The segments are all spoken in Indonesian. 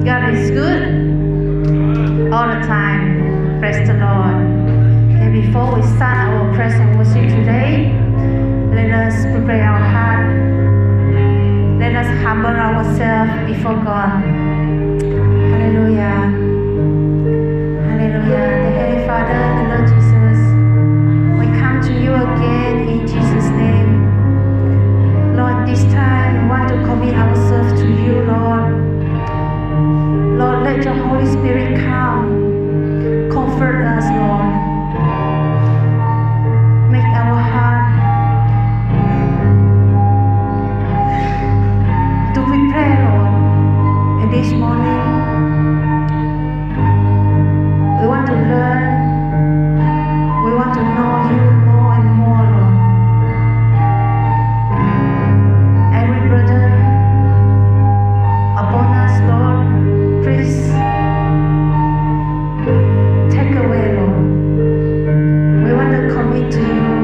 God is good all the time. Praise the Lord. And before we start our praise and worship today, let us prepare our heart. Let us humble ourselves before God. Hallelujah. Hallelujah. The Heavenly Father, the Lord Jesus, we come to you again in Jesus' name. Lord, this time we want to commit ourselves to you, Lord. Lord, let your Holy Spirit come, comfort us, Lord. Make our heart to prepare, Lord. And this morning, we want to learn, we want to know you more and more, Lord. Every burden upon us, Lord, please take away, Lord. We want to commit to you.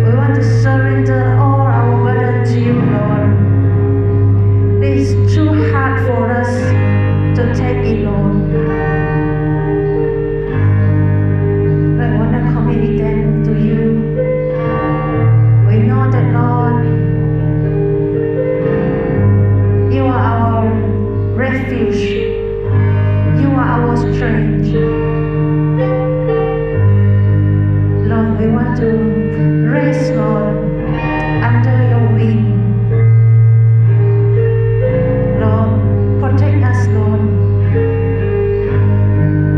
We want to surrender all our burden to you, Lord. It is too hard for us to take it, Lord. But we want to commit them to you. We know that, Lord, you are our refuge. You are our strength. Lord, we want to rest, Lord, under your wing. Lord, protect us, Lord,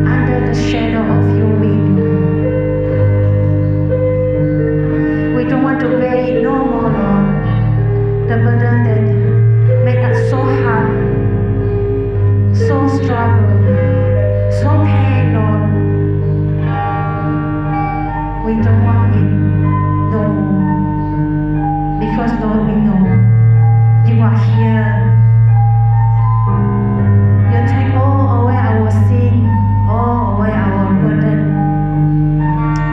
under the shadow of your wing. We don't want to bear it no more, Lord. The burden that make us so hard, so struggle, so pain, Lord. We don't want it no more. Because, Lord, we know you are here. You take all away our sin, all away our burden.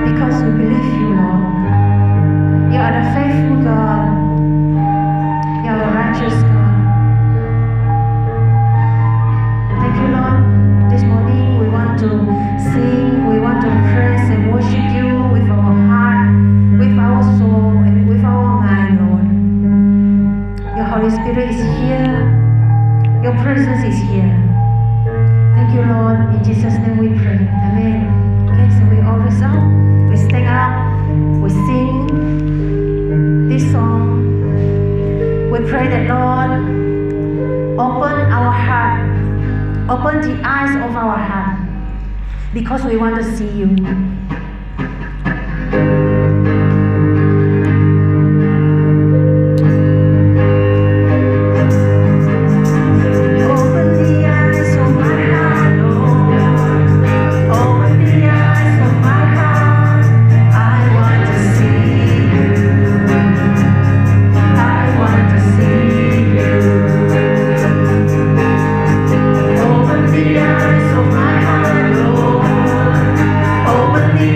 Because we believe you, Lord. You are the faithful God. You are a righteous God. Thank you, Lord. This morning we want to sing, we want to praise and worship you with our heart, with our soul, and with our mind, Lord. Your Holy Spirit is here. Your presence is here. Thank you, Lord. In Jesus' name we pray. Amen. Okay, so we all raise up. We stand up. We sing this song. We pray that, Lord, open our heart. Open the eyes of our heart. Because we want to see you. Open the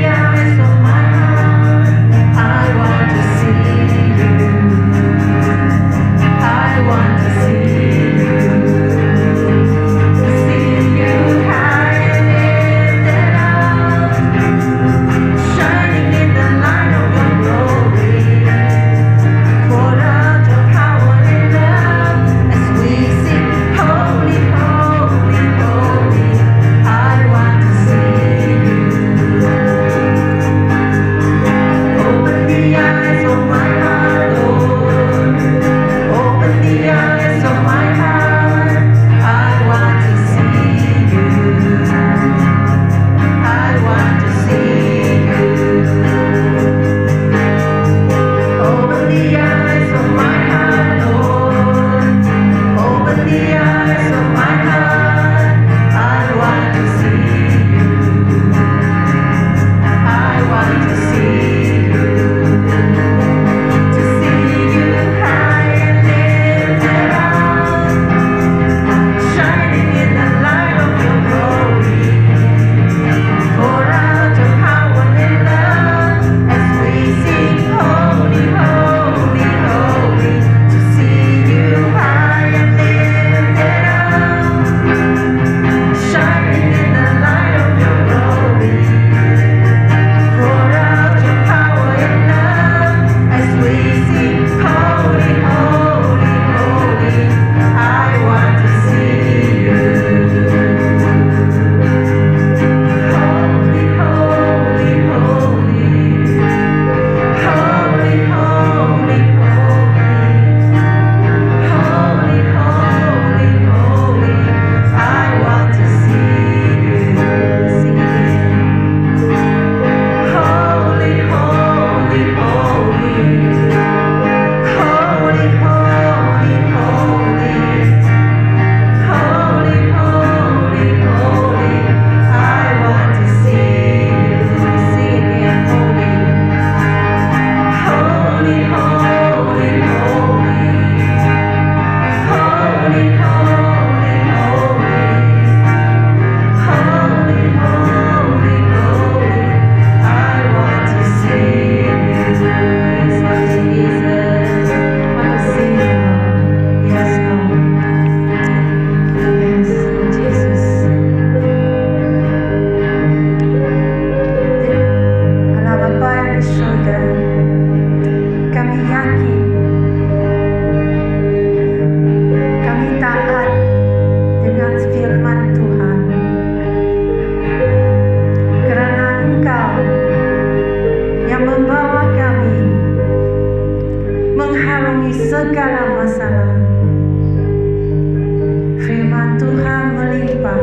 melimpah,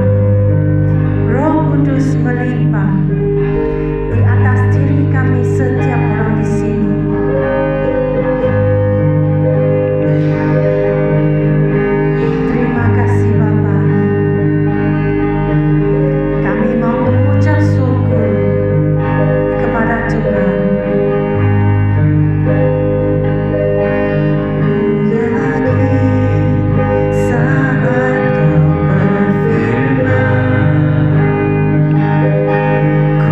Roh Kudus melimpah di atas diri kami setiap orang di sini. Terima kasih Bapa. Kami mau mengucap syukur kepada Tuhan. Ku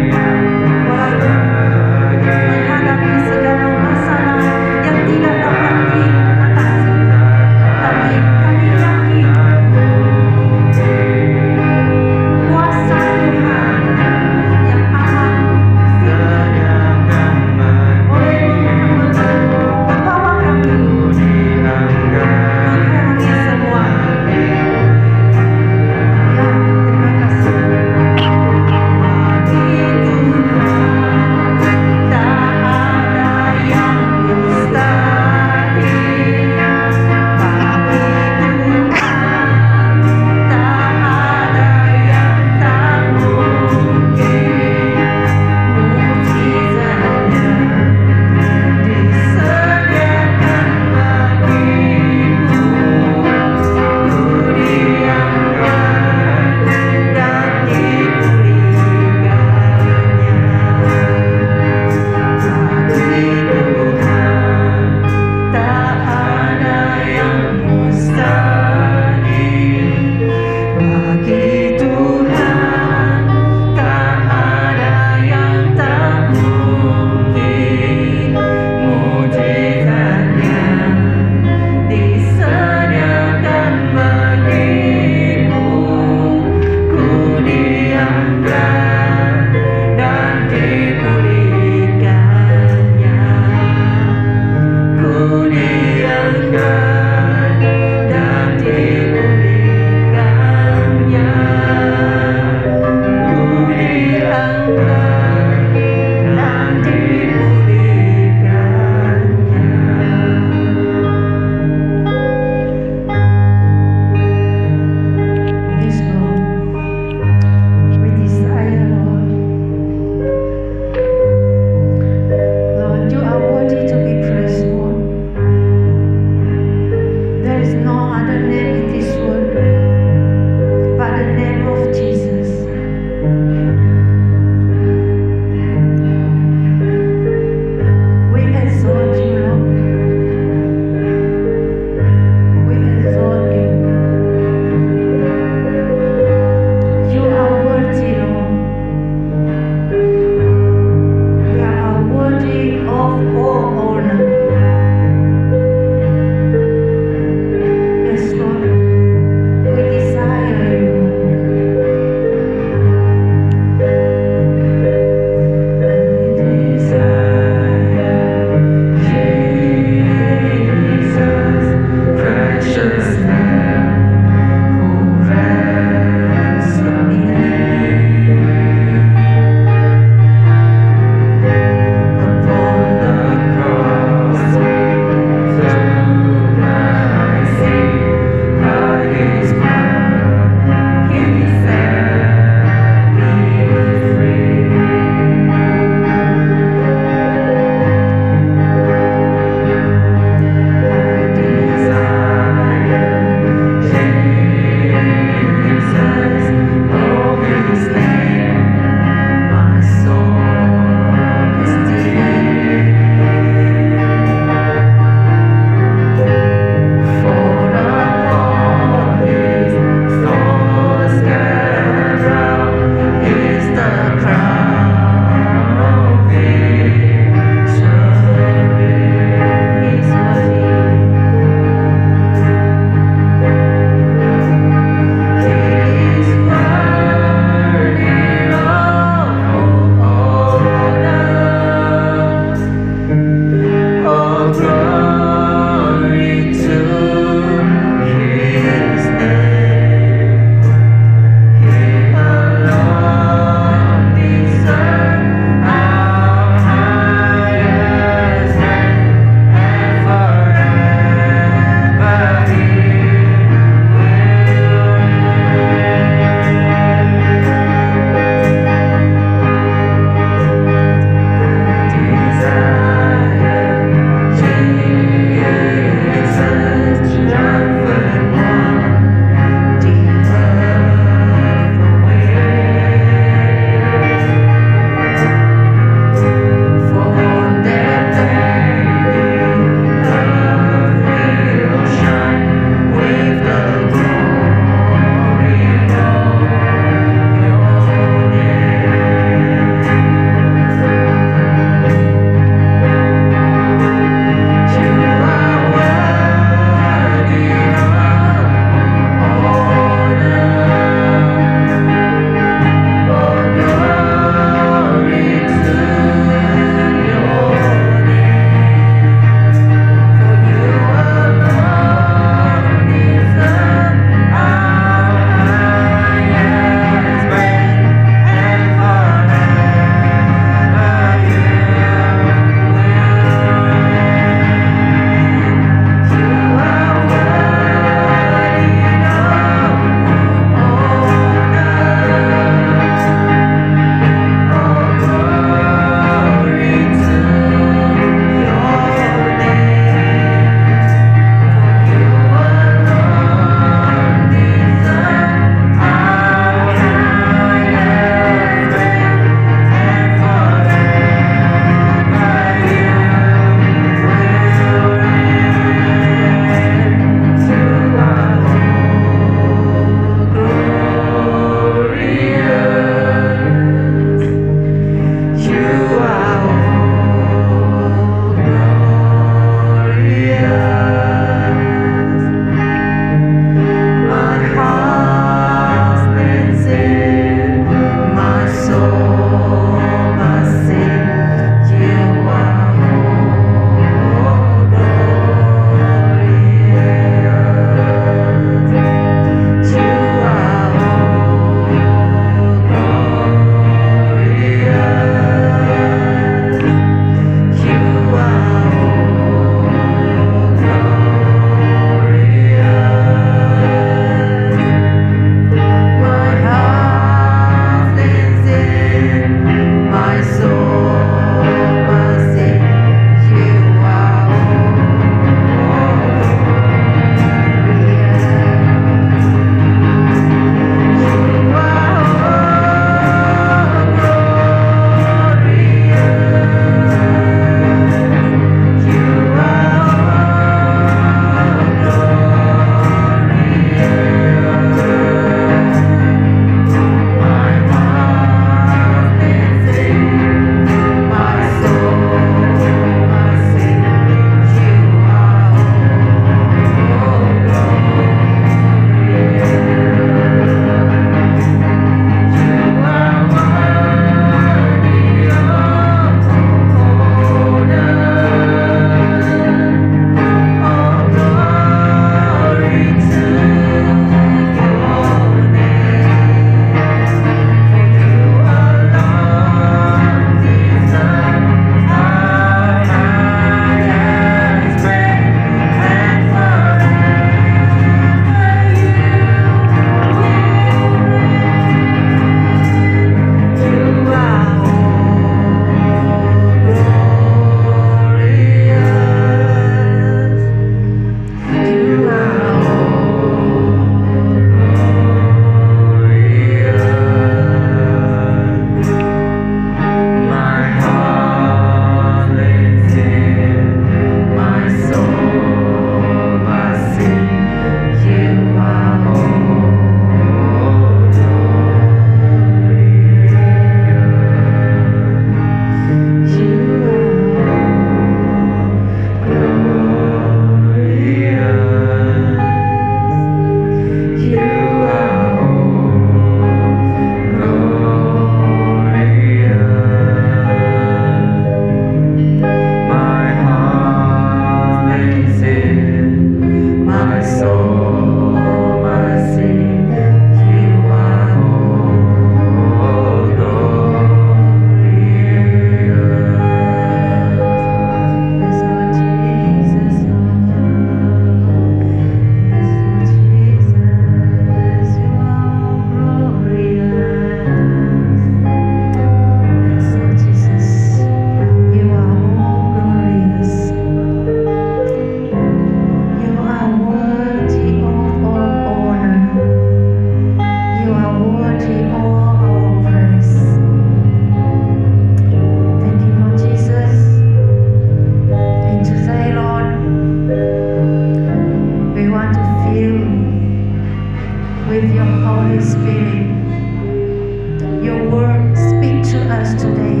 us today.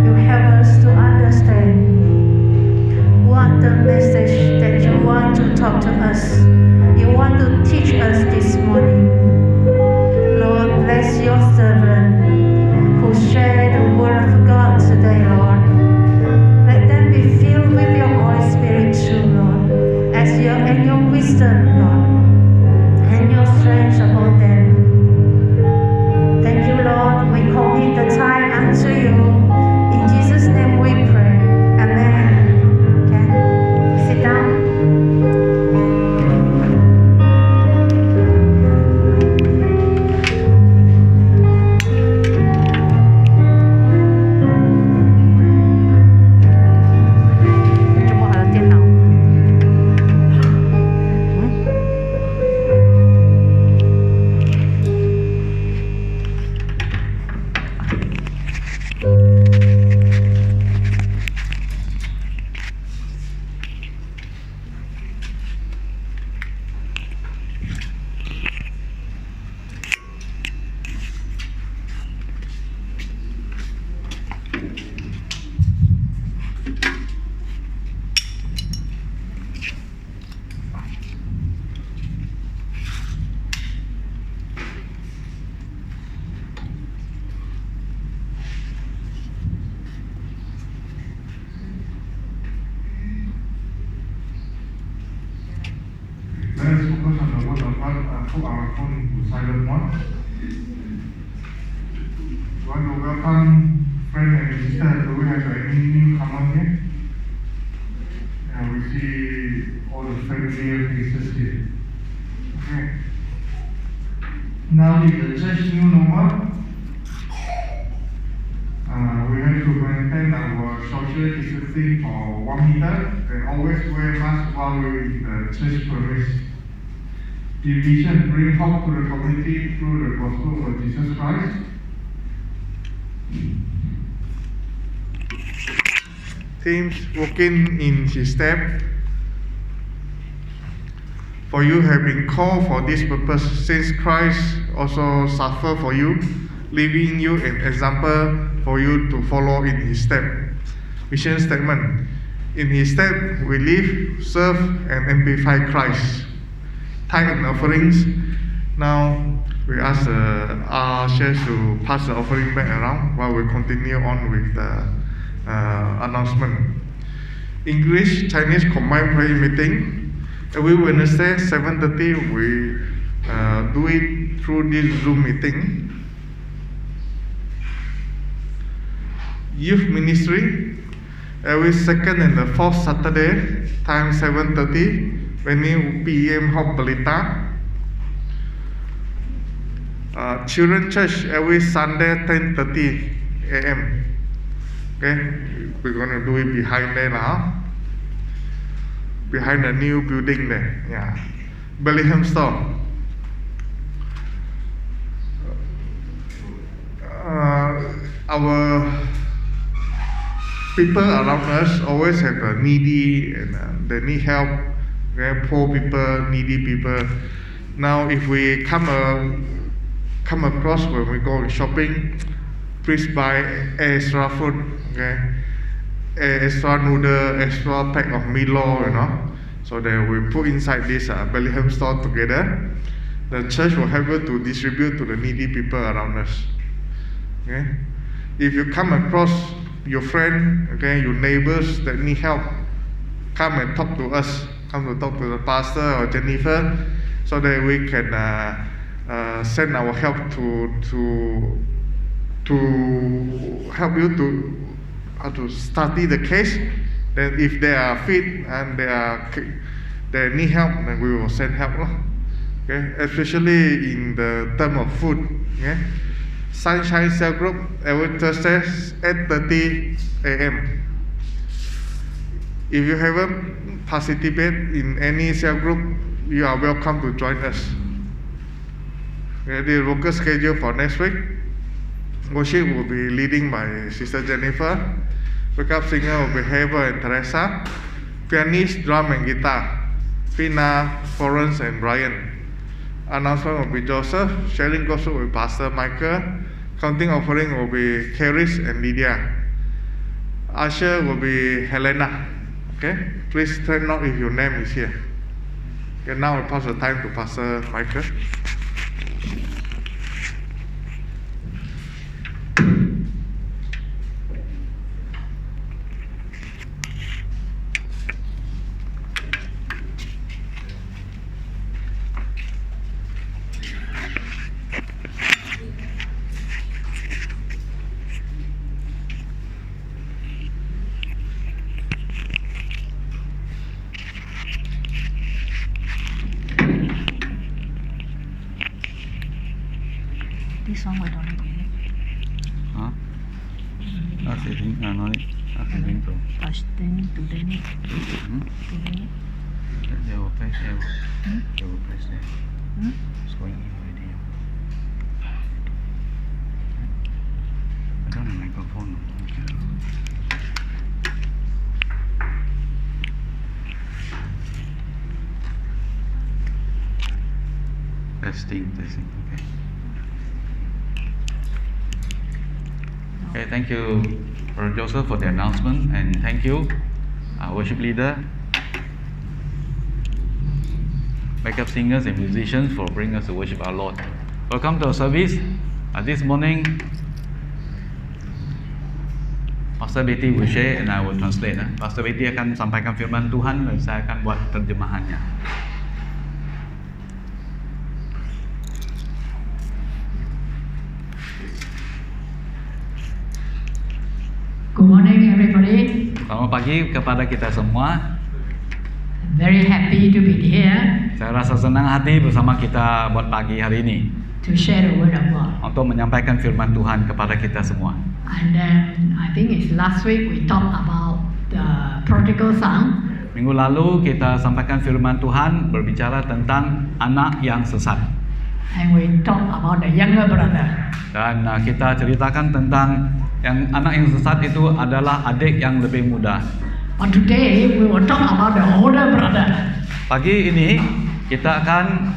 You help us to understand what the message that you want to talk to us. You want to teach us this morning. Lord, bless your servant who share the word of God today, Lord. Let them be filled with your Holy Spirit too, Lord, and your wisdom, Lord, and your strength upon them. Thank you, Lord. We commit the time unto you. In Jesus' name we pray. Amen. Okay, sit down. Let us focus on the word of God and put our phone into silent mode. We want to welcome friend and sister. Do we have any newcomer here? Yeah, we see all the familiar faces here. Okay. Now in the church new normal, we have to maintain our social distancing for 1 meter and always wear mask while we're in the church premise. Division bring hope to the community through the gospel of Jesus Christ. Teams walking in his step. For you have been called for this purpose, since Christ also suffered for you, leaving you an example for you to follow in his step. Mission statement. In his step, we live, serve, and amplify Christ. Tithe and offerings. Now, we ask our ushers to pass the offering back around while we continue on with the announcement. English, Chinese combined prayer meeting. Every Wednesday, 7:30, we do it through this Zoom meeting. Youth ministry, every second and the fourth Saturday, time 7:30, venue PM Hop Belita. Children church, every Sunday, 10:30 a.m. Okay, we're going to do it behind there now. Behind the new building there, yeah. Bellingham store. Our people around us always have a needy and they need help. Okay? Poor people, needy people. Now, if we come across when we go shopping, please buy extra food. Okay, extra noodle, extra pack of Milo, you know. So that we put inside this Bellingham store together. The church will help you to distribute to the needy people around us. Okay. If you come across your friend, okay, your neighbors that need help, come and talk to us. Come to talk to the pastor or Jennifer, so that we can send our help to help you to study the case. Then, if they are fit and they need help, then we will send help. Okay, especially in the term of food. Okay. Sunshine Cell Group every Thursday 8:30 a.m. If you haven't participated in any cell group, you are welcome to join us. Okay, the local schedule for next week. Worship will be leading by Sister Jennifer. Backup singer will be Heber and Teresa. Pianist, drum and guitar, Fina, Florence and Brian. announcement will be Joseph. Sharing gospel will be Pastor Michael. Counting offering will be Karis and Lydia. Usher will be Helena. Okay? Please stand up if your name is here. Okay, now I pass the time to Pastor Michael. This one we don't need. Hả? Nó sẽ tính nó tính rồi. Then to the next. They will place there. They will place there. It's going in already. I don't have microphone. Testing. Okay. Okay, thank you, Brother Joseph, for the announcement, and thank you, our worship leader, backup singers and musicians for bringing us to worship our Lord. Welcome to our service. This morning, Pastor Betty will share and I will translate. Pastor Betty akan sampaikan firman Tuhan dan saya akan buat terjemahannya. Good morning, everybody. Selamat pagi kepada kita semua. Very happy to be here Saya rasa senang hati bersama kita buat pagi hari ini to share the word of God. untuk menyampaikan firman Tuhan kepada kita semua. And then I think it's last week we talked about the prodigal son. Minggu lalu kita sampaikan firman Tuhan berbicara tentang anak yang sesat. And we talked about the younger brother. Dan kita ceritakan tentang anak yang sesat itu adalah adik yang lebih muda. But today we will talk about the older brother. Pagi ini kita akan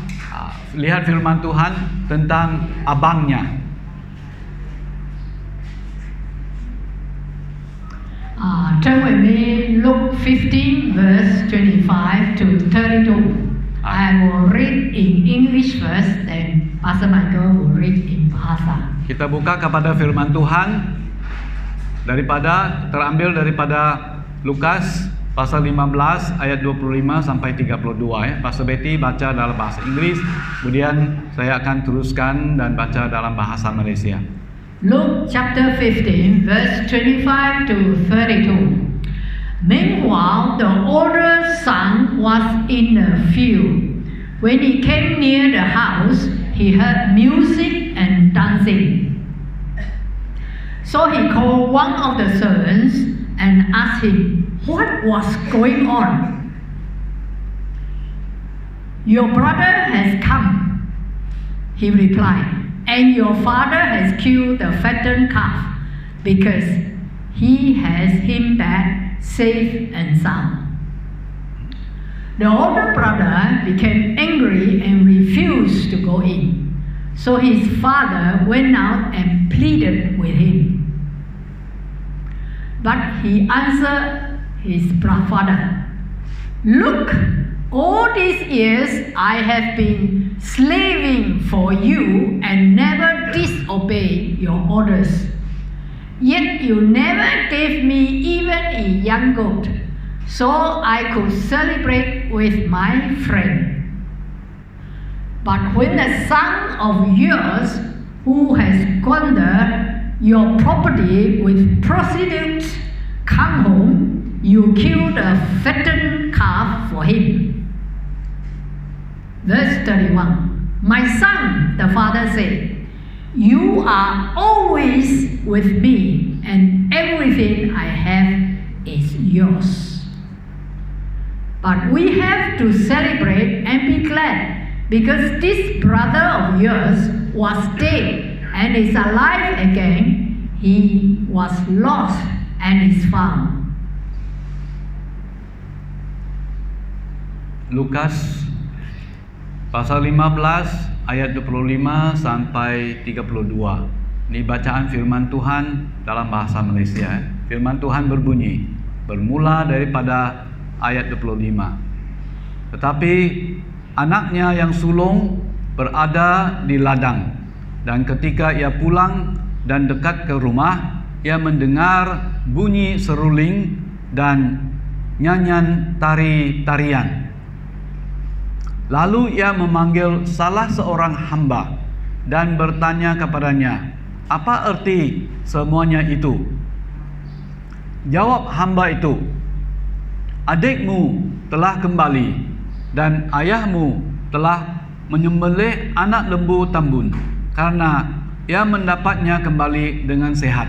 lihat firman Tuhan tentang abangnya. Turn with me Luke 15 verse 25 to 32. I will read in English first, then Pastor Michael will read in Bahasa. Kita buka kepada firman Tuhan terambil daripada Lukas pasal 15 ayat 25 sampai 32 ya. Pastor Betty baca dalam bahasa Inggris, kemudian saya akan teruskan dan baca dalam bahasa Malaysia. Luke chapter 15 verse 25 to 32. Meanwhile, the older son was in the field. When he came near the house, he heard music and dancing. So he called one of the servants and asked him, "What was going on?" "Your brother has come," he replied, "and your father has killed the fattened calf because he has him back safe and sound." The older brother became angry and refused to go in. So his father went out and pleaded with him. But he answered his father, "Look, all these years I have been slaving for you and never disobeyed your orders. Yet you never gave me even a young goat, so I could celebrate with my friend. But when the son of yours who has squandered your property with prostitutes come home, you killed a fattened calf for him." Verse 31. "My son," the father said, "you are always with me, and everything I have is yours. But we have to celebrate and be glad, because this brother of yours was dead and is alive again. He was lost and is found." Lukas pasal 15 ayat 25 sampai 32. Ini bacaan firman Tuhan dalam bahasa Malaysia. Firman Tuhan berbunyi, bermula daripada ayat 25. Tetapi anaknya yang sulung berada di ladang, dan ketika ia pulang dan dekat ke rumah, ia mendengar bunyi seruling dan nyanyian tari-tarian. Lalu ia memanggil salah seorang hamba dan bertanya kepadanya, "Apa erti semuanya itu?" Jawab hamba itu, "Adikmu telah kembali dan ayahmu telah menyembelih anak lembu tambun karena ia mendapatnya kembali dengan sehat."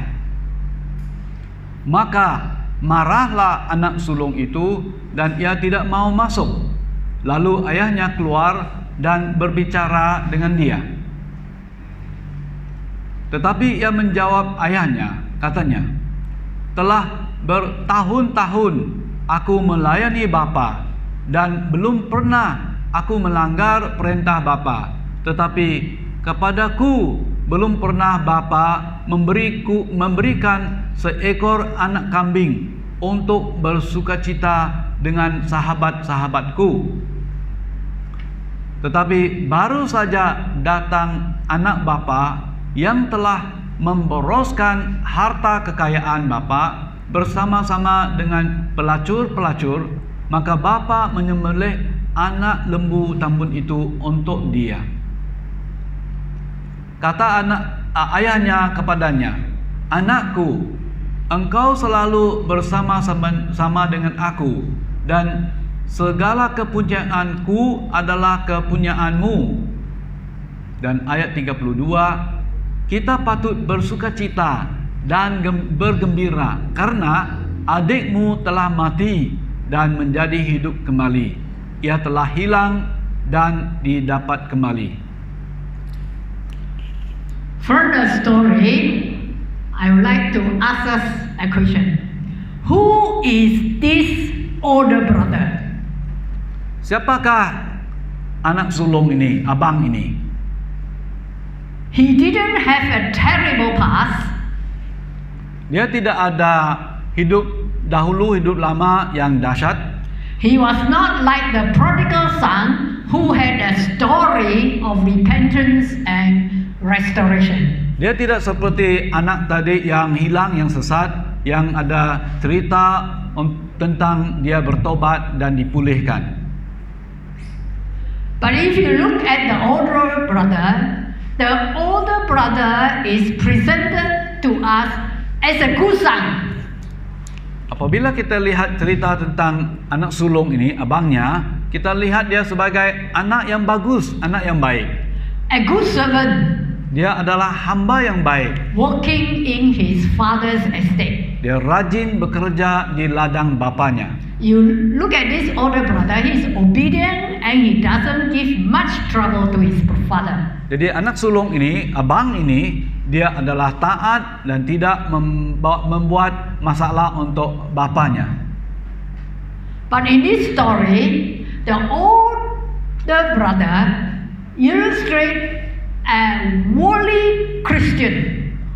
Maka marahlah anak sulung itu dan ia tidak mau masuk. Lalu ayahnya keluar dan berbicara dengan dia. Tetapi ia menjawab ayahnya, katanya, "Telah bertahun-tahun aku melayani bapa dan belum pernah aku melanggar perintah bapa. Tetapi kepadaku belum pernah bapa memberikan seekor anak kambing untuk bersukacita dengan sahabat-sahabatku. Tetapi baru saja datang anak bapa yang telah memboroskan harta kekayaan bapa bersama-sama dengan pelacur-pelacur, maka bapa menyembelih anak lembu tambun itu untuk dia." Kata ayahnya kepadanya, "Anakku, engkau selalu bersama-sama dengan aku, dan segala kepunyaanku adalah kepunyaanmu." Dan ayat 32, "Kita patut bersukacita dan bergembira karena adikmu telah mati dan menjadi hidup kembali. Ia telah hilang dan didapat kembali." From the story, I would like to ask us a question. Who is this older brother? Siapakah anak sulung ini, abang ini? He didn't have a terrible past. Dia tidak ada hidup lama yang dahsyat. He was not like the prodigal son who had a story of repentance and restoration. Dia tidak seperti anak tadi yang hilang, yang sesat, yang ada cerita tentang dia bertobat dan dipulihkan. But if you look at the older brother is presented to us as a good son. Apabila kita lihat cerita tentang anak sulung ini, abangnya, kita lihat dia sebagai anak yang bagus, anak yang baik. A good servant. Dia adalah hamba yang baik. Working in his father's estate. Dia rajin bekerja di ladang bapanya. You look at this older brother, he's obedient and he doesn't give much trouble to his father. Jadi anak sulung ini, abang ini, dia adalah taat dan tidak membuat masalah untuk bapanya. But in this story, the older brother illustrates a worldly Christian.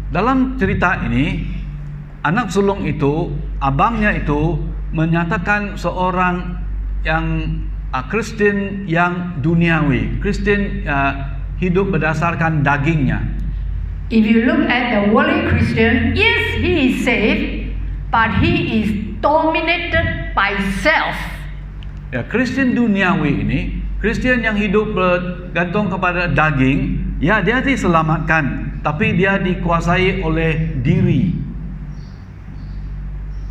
Dalam cerita ini, anak sulung itu, abangnya itu menyatakan seorang yang Kristen yang duniawi, Kristen hidup berdasarkan dagingnya. If you look at the worldly Christian, yes, he is saved, but he is dominated by self. Ya, Kristen duniawi ini, Kristen yang hidup bergantung kepada daging, ya dia diselamatkan, tapi dia dikuasai oleh diri.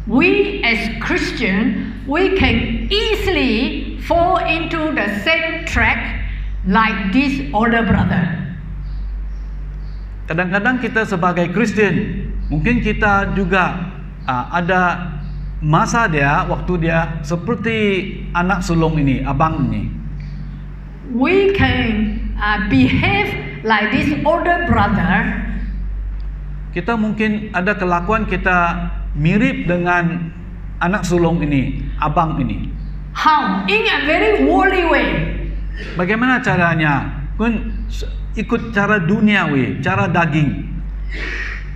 We as Christian, we can easily fall into the same track like this older brother. Kadang-kadang kita sebagai Kristen, mungkin kita juga ada masa waktu dia seperti anak sulung ini, abang ini. We can behave like this older brother. Kita mungkin ada kelakuan kita mirip dengan anak sulung ini, abang ini. How? In a very worldly way. Bagaimana caranya? Kun ikut cara duniawi, cara daging.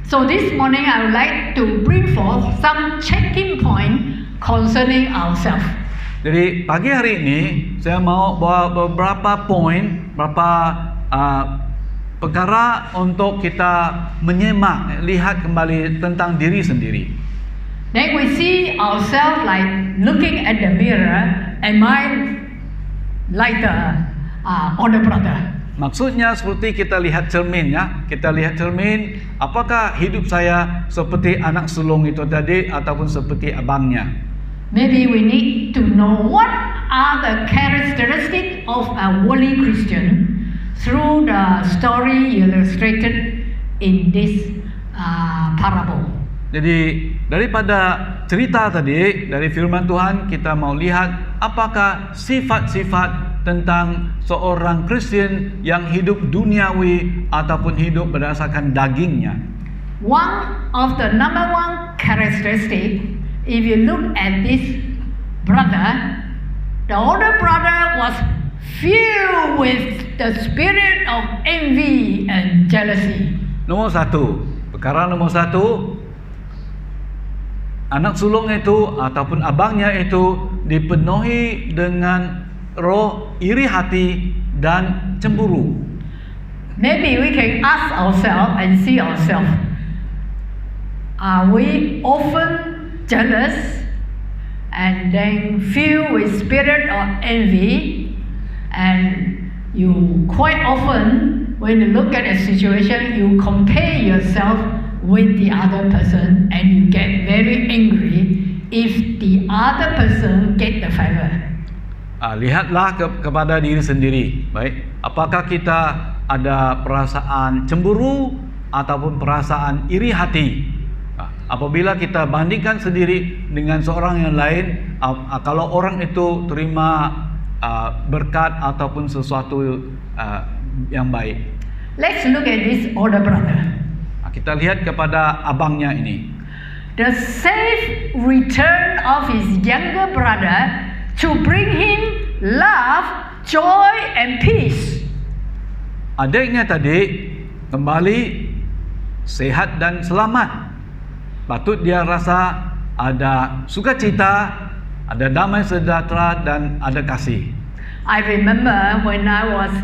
So this morning I would like to bring forth some checking point concerning ourselves. Jadi pagi hari ini saya mau bawa beberapa poin, beberapa perkara untuk kita menyemak, lihat kembali tentang diri sendiri. Then we see ourselves like looking at the mirror. Am I like the older brother? Maksudnya seperti kita lihat cermin ya. Kita lihat cermin, apakah hidup saya seperti anak sulung itu tadi ataupun seperti abangnya. Maybe we need to know what are the characteristics of a worldly Christian through the story illustrated in this parable. Jadi daripada cerita tadi dari firman Tuhan, kita mau lihat apakah sifat-sifat tentang seorang Kristen yang hidup duniawi ataupun hidup berdasarkan dagingnya. One of the number one characteristic, if you look at this brother, the older brother was filled with the spirit of envy and jealousy. Perkara nomor satu, anak sulung itu ataupun abangnya itu dipenuhi dengan roh iri hati dan cemburu. Maybe we can ask ourselves and see ourselves. Are we often jealous and then filled with spirit of envy? And you quite often, when you look at a situation, you compare yourself with the other person and you get very angry if the other person get the favor. Lihatlah kepada diri sendiri. Baik, apakah kita ada perasaan cemburu ataupun perasaan iri hati? Apabila kita bandingkan sendiri dengan seorang yang lain, kalau orang itu terima berkat ataupun sesuatu yang baik. Let's look at this older brother. Kita lihat kepada abangnya ini. The safe return of his younger brother to bring him love, joy, and peace. Adiknya tadi kembali sehat dan selamat. Patut dia rasa ada sukacita, ada damai sejahtera dan ada kasih. I remember when I was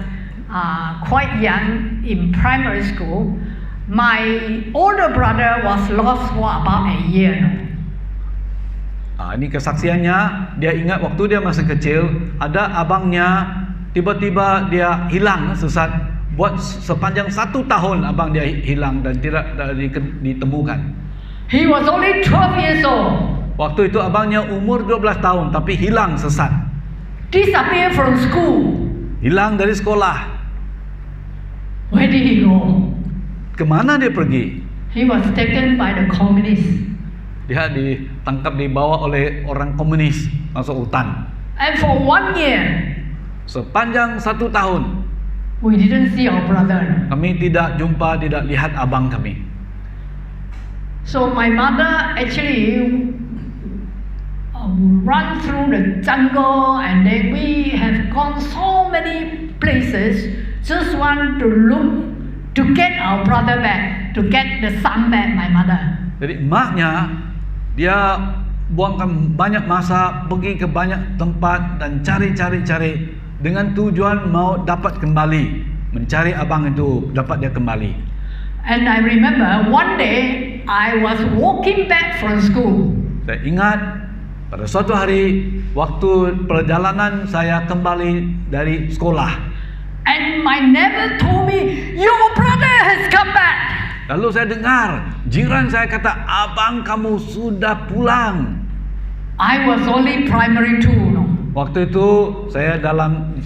quite young in primary school, my older brother was lost for about a year. Ini kesaksiannya, dia ingat waktu dia masih kecil, ada abangnya tiba-tiba dia hilang sesat. Buat sepanjang 1 tahun abang dia hilang dan tidak ditemukan. He was only 12 years old. Waktu itu abangnya umur 12 tahun tapi hilang sesat. Disappeared from school. Hilang dari sekolah. Where did he go? Kemana dia pergi? He was taken by the communists. Dia ditangkap, dibawa oleh orang komunis masuk hutan. And for 1 year, sepanjang 1 tahun, we didn't see our brother. Kami tidak jumpa, tidak lihat abang kami. So my mother actually run through the jungle, and then we have gone so many places, just want to look to get our brother back, to get the son back, my mother. Jadi emaknya dia buangkan banyak masa, pergi ke banyak tempat dan cari dengan tujuan mau dapat kembali, mencari abang itu, dapat dia kembali. And I remember one day I was walking back from school. Saya ingat pada suatu hari waktu perjalanan saya kembali dari sekolah. And my neighbor told me, your brother has come back. Lalu saya dengar jiran saya kata, abang kamu sudah pulang. I was only primary 2. No? Waktu itu saya dalam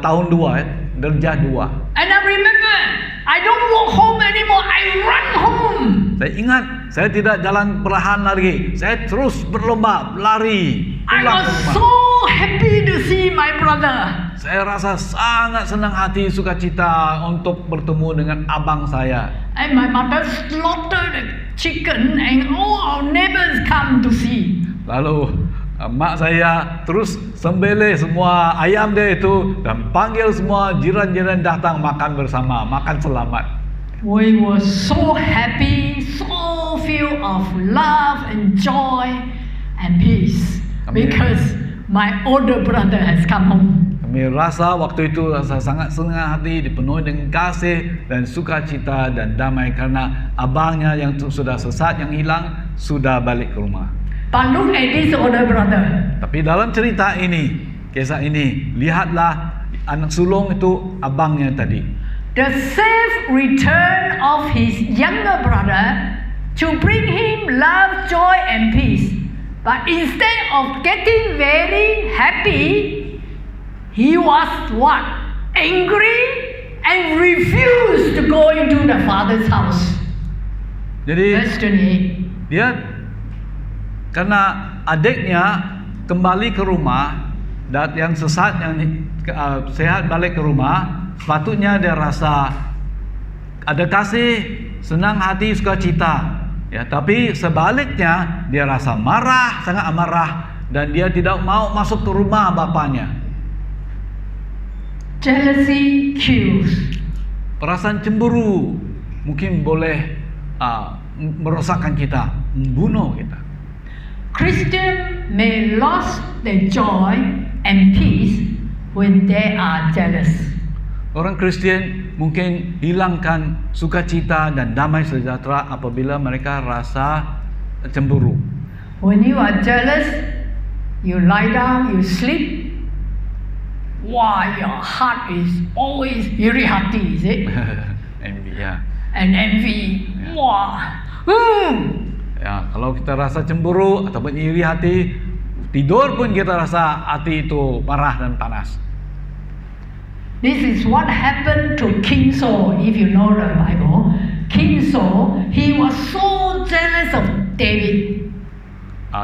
tahun 2, darjah 2. And I remember, I don't walk home anymore, I run home. Saya ingat, saya tidak jalan perlahan lagi. Saya terus berlomba, lari. I was so happy to see my brother. Saya rasa sangat senang hati, sukacita untuk bertemu dengan abang saya. And my mother slaughtered the chicken and all our neighbors come to see. Lalu mak saya terus sembelih semua ayam dia itu dan panggil semua jiran-jiran datang makan bersama, makan selamat. We were so happy, so filled of love and joy and peace because my older brother has come home. Kami rasa waktu itu rasa sangat senang hati, dipenuhi dengan kasih dan sukacita dan damai karena abangnya yang sudah sesat, yang hilang, sudah balik ke rumah. But look at this older brother. Tapi dalam cerita ini, kisah ini, lihatlah anak sulung itu abangnya tadi. The safe return of his younger brother to bring him love, joy and peace. But instead of getting very happy, he was what? Angry and refused to go into the father's house. Jadi Verse 28. dia karena adiknya kembali ke rumah dan yang sesat yang sehat balik ke rumah, sepatutnya dia rasa ada kasih, senang hati, sukacita. Ya, tapi sebaliknya dia rasa marah, sangat amarah dan dia tidak mau masuk ke rumah bapaknya. Jealousy kills. Perasaan cemburu mungkin boleh merosakkan kita, membunuh kita. Christians may lose their joy and peace when they are jealous. Orang Kristen mungkin hilangkan sukacita dan damai sejahtera apabila mereka rasa cemburu. When you are jealous, you lie down, you sleep. Why your heart is always iri hati, is it? Envy, ya. And envy. Wah. Ya, kalau kita rasa cemburu ataupun iri hati, tidur pun kita rasa hati itu marah dan panas. This is what happened to King Saul. If you know the Bible, King Saul, he was so jealous of David.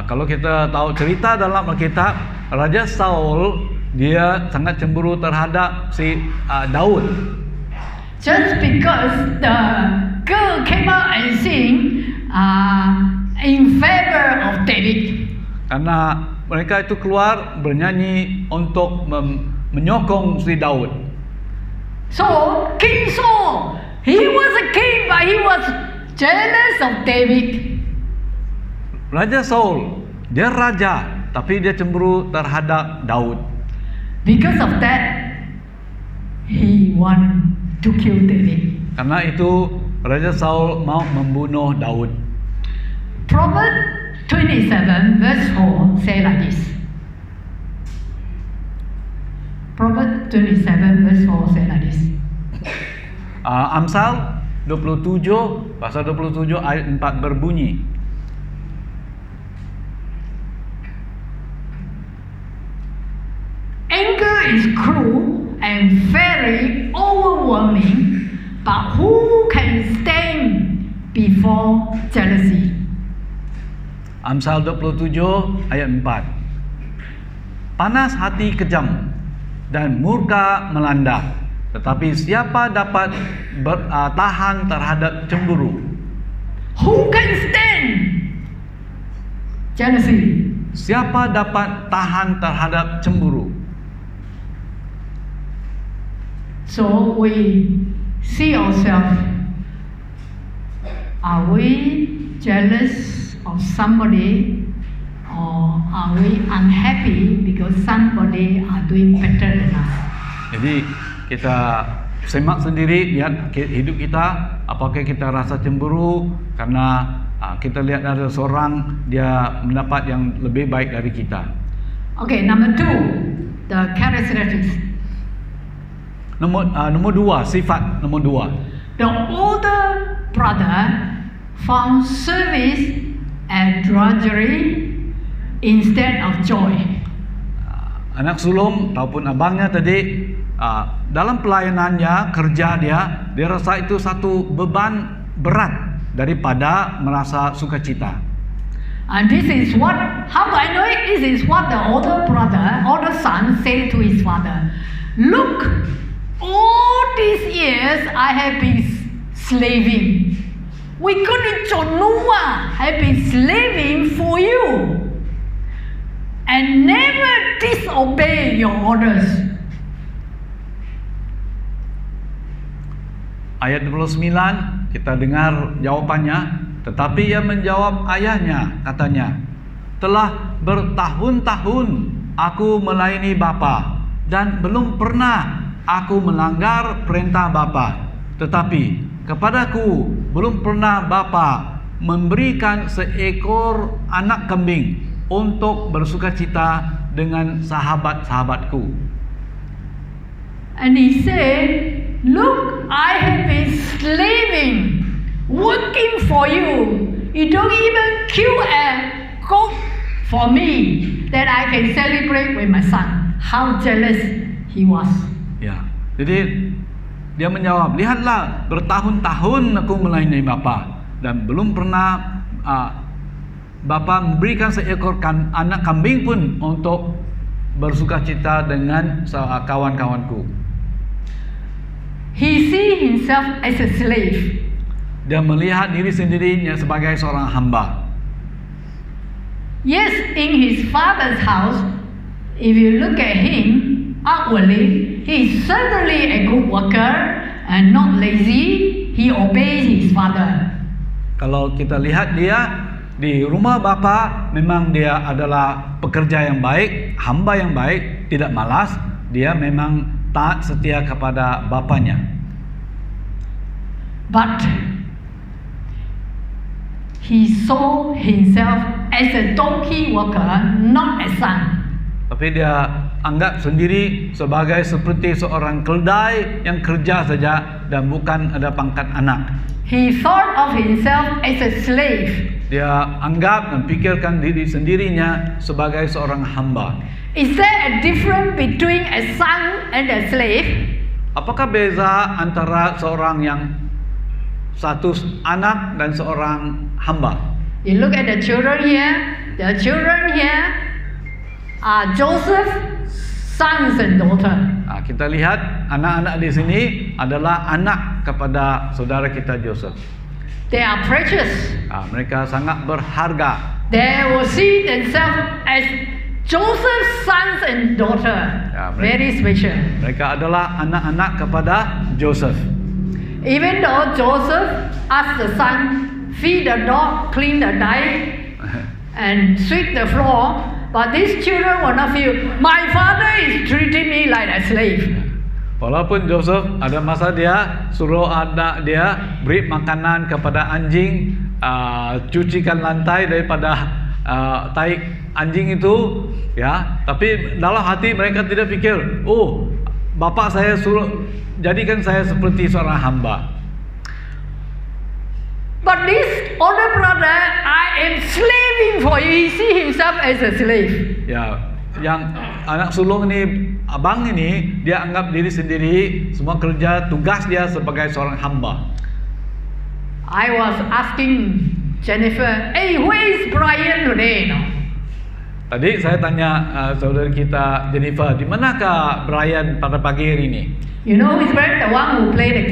Kalau kita tahu cerita dalam Alkitab, Raja Saul dia sangat cemburu terhadap si Daud. Just because the girl came out and sing in favor of David. Karena mereka itu keluar bernyanyi untuk menyokong si Daud. So King Saul, he was a king, but he was jealous of David. Raja Saul, dia raja, tapi dia cemburu terhadap Daud. Because of that, he want to kill David. Karena itu Raja Saul mau membunuh Daud. Proverbs 27 verse 4 say like this. Proverbs 27 verse 4 say like this. Amsal 27 pasal 27 ayat 4 berbunyi. Anger is cruel and very overwhelming, but who can stand before jealousy? Amsal 27 ayat 4. Panas hati kejam dan murka melanda, tetapi siapa dapat bertahan terhadap cemburu? Who can stand jealousy? Siapa dapat tahan terhadap cemburu? So we see ourselves. Are we jealous of somebody, or are we unhappy because somebody are doing better than us? Jadi kita semak sendiri, lihat hidup kita, apakah kita rasa cemburu karena kita lihat ada seorang dia mendapat yang lebih baik dari kita. Okay, number 2, the characteristics. Nomor 2, sifat nomor 2. The older brother found service and drudgery instead of joy. Anak sulung ataupun abangnya tadi dalam pelayanannya, kerja dia rasa itu satu beban berat daripada merasa sukacita. And this is what, how do I know it? This is what the older brother, older son said to his father. Look, all these years I have been slaving. We couldn't have been slaving for you. and never disobey your orders. Ayat 29 kita dengar jawabannya, tetapi ia menjawab ayahnya, katanya, telah bertahun-tahun aku melayani Bapa dan belum pernah aku melanggar perintah Bapa. Tetapi kepadaku belum pernah Bapa memberikan seekor anak kambing untuk bersukacita dengan sahabat-sahabatku. And he said, look, I have been slaving, working for you. You don't even kill a goat for me that I can celebrate with my son. How jealous he was. Ya, jadi dia menjawab, lihatlah, bertahun-tahun aku melayani Bapa dan belum pernah Bapa memberikan seekor anak kambing pun untuk bersukacita dengan kawan-kawanku. He see himself as a slave. Dia melihat diri sendirinya sebagai seorang hamba. Yes, in his father's house, if you look at him outwardly, he is certainly a good worker and not lazy. He obeys his father. Kalau kita lihat dia di rumah Bapa, memang dia adalah pekerja yang baik, hamba yang baik, tidak malas. Dia memang taat setia kepada bapanya. But he saw himself as a donkey worker, not a son. Tapi dia anggap sendiri sebagai seperti seorang keldai yang kerja saja dan bukan ada pangkat anak. He thought of himself as a slave. Dia anggap dan pikirkan diri sendirinya sebagai seorang hamba. Is there a difference between a son and a slave? Apakah beza antara seorang yang satu anak dan seorang hamba? You look at the children here. The children here are Joseph's sons and daughters. Kita lihat anak-anak di sini adalah anak kepada saudara kita Joseph. They are precious. Mereka sangat berharga. They will see themselves as Joseph's sons and daughters. Very special. Mereka adalah anak-anak kepada Joseph. Even though Joseph asked the son, feed the dog, clean the diet, and sweep the floor, but these children will not feel, my father is treating me like a slave. Walaupun Joseph ada masa dia suruh anak dia beri makanan kepada anjing, cucikan lantai daripada tai anjing itu, ya. Tapi dalam hati mereka tidak pikir, oh, bapak saya suruh jadikan saya seperti seorang hamba. But this older brother, I am slaving for you. He see himself as a slave. Ya, yang anak sulung ini, abang ini, dia anggap diri sendiri semua kerja tugas dia sebagai seorang hamba. I was asking Jennifer, hey, where is Brian today? No? Tadi saya tanya saudara kita Jennifer, di manakah Brian pada pagi hari ini? You know who's Brian? The one who play the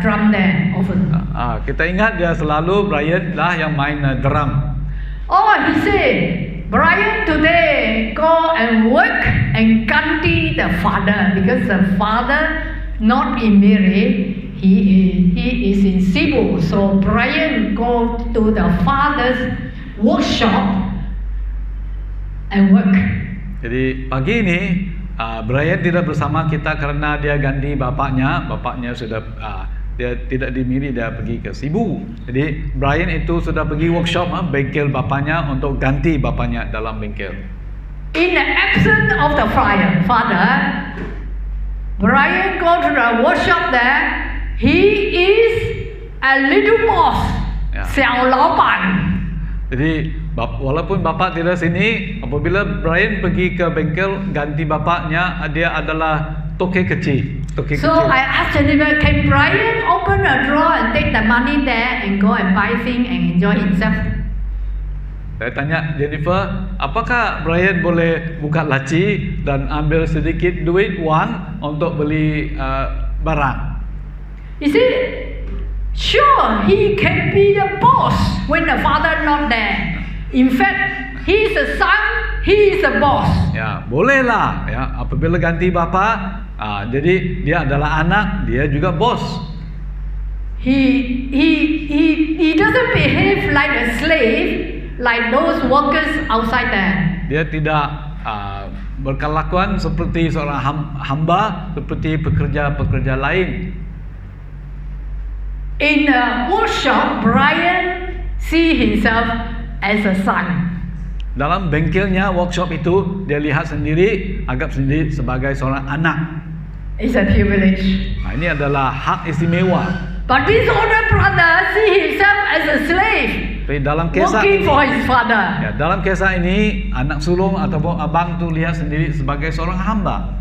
drum there often. Kita ingat dia selalu Brian lah yang main drum. Oh, he said, Brian today go and work and ganti the father because the father not in Miri, he is in Cebu. So Brian go to the father's workshop and work. Jadi pagi ini Brian tidak bersama kita karena dia ganti bapaknya. Bapaknya sudah dia tidak di Miri, dia pergi ke Cebu. Jadi Brian itu sudah pergi workshop bengkel bapaknya untuk ganti bapaknya dalam bengkel. In the absence of the father, Brian go to the workshop there. He is a little boss, xiao laoban. Jadi walaupun bapak tidak sini, apabila Brian pergi ke bengkel ganti bapaknya, dia adalah toke kecil. So I asked Jennifer, can Brian open a drawer and take the money there and go and buy things and enjoy himself? Saya tanya Jennifer, apakah Brian boleh buka laci dan ambil sedikit duit wang untuk beli barang? He said, sure, he can be the boss when the father not there. In fact, he is a son, he is a boss. Ya, bolehlah ya apabila ganti bapa, jadi dia adalah anak, dia juga bos. He doesn't behave like a slave, like those workers outside there. Dia tidak berkelakuan seperti seorang hamba, seperti pekerja-pekerja lain. In the workshop, Brian see himself as a son. Dalam bengkelnya, workshop itu, dia lihat sendiri, anggap sendiri sebagai seorang anak. It's a privilege. Ini adalah hak istimewa. But this older brother see himself as a slave, Tapi dalam kisah working ini, for his father. ya, dalam kisah ini, anak sulung ataupun abang tu lihat sendiri sebagai seorang hamba.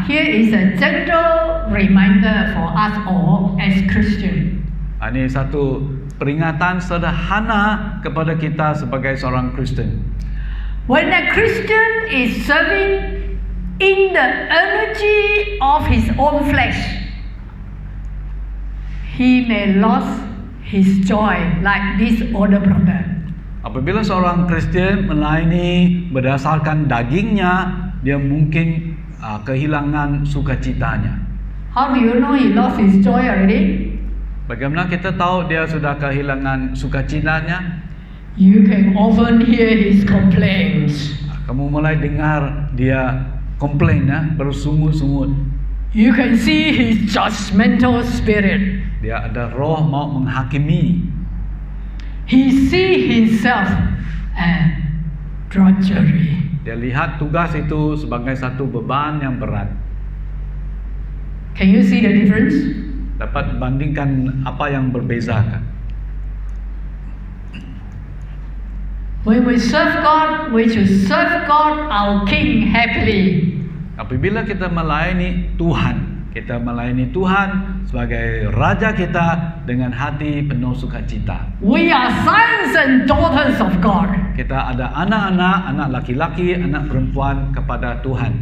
Here is a gentle reminder for us all as Christians. Ini satu peringatan sederhana kepada kita sebagai seorang Kristen. When a Christian is serving in the energy of his own flesh, he may lose his joy like this older brother. Apabila seorang Kristen melayani berdasarkan dagingnya, dia mungkin kehilangan sukacitanya. How do you know he lost his joy already? Bagaimana kita tahu dia sudah kehilangan sukacitanya? You can often hear his complaints. Kamu mulai dengar dia komplain, bersungut-sungut. You can see his judgmental spirit. Dia ada roh mau menghakimi. He see himself as drudgery. Dia lihat tugas itu sebagai satu beban yang berat. Can you see the difference? Dapat bandingkan apa yang berbezakan. When we serve God, we should serve God, our King, happily. Apabila kita melayani Tuhan, kita melayani Tuhan sebagai Raja kita dengan hati penuh sukacita. We are sons and daughters of God. Kita ada anak-anak, anak laki-laki, anak perempuan kepada Tuhan.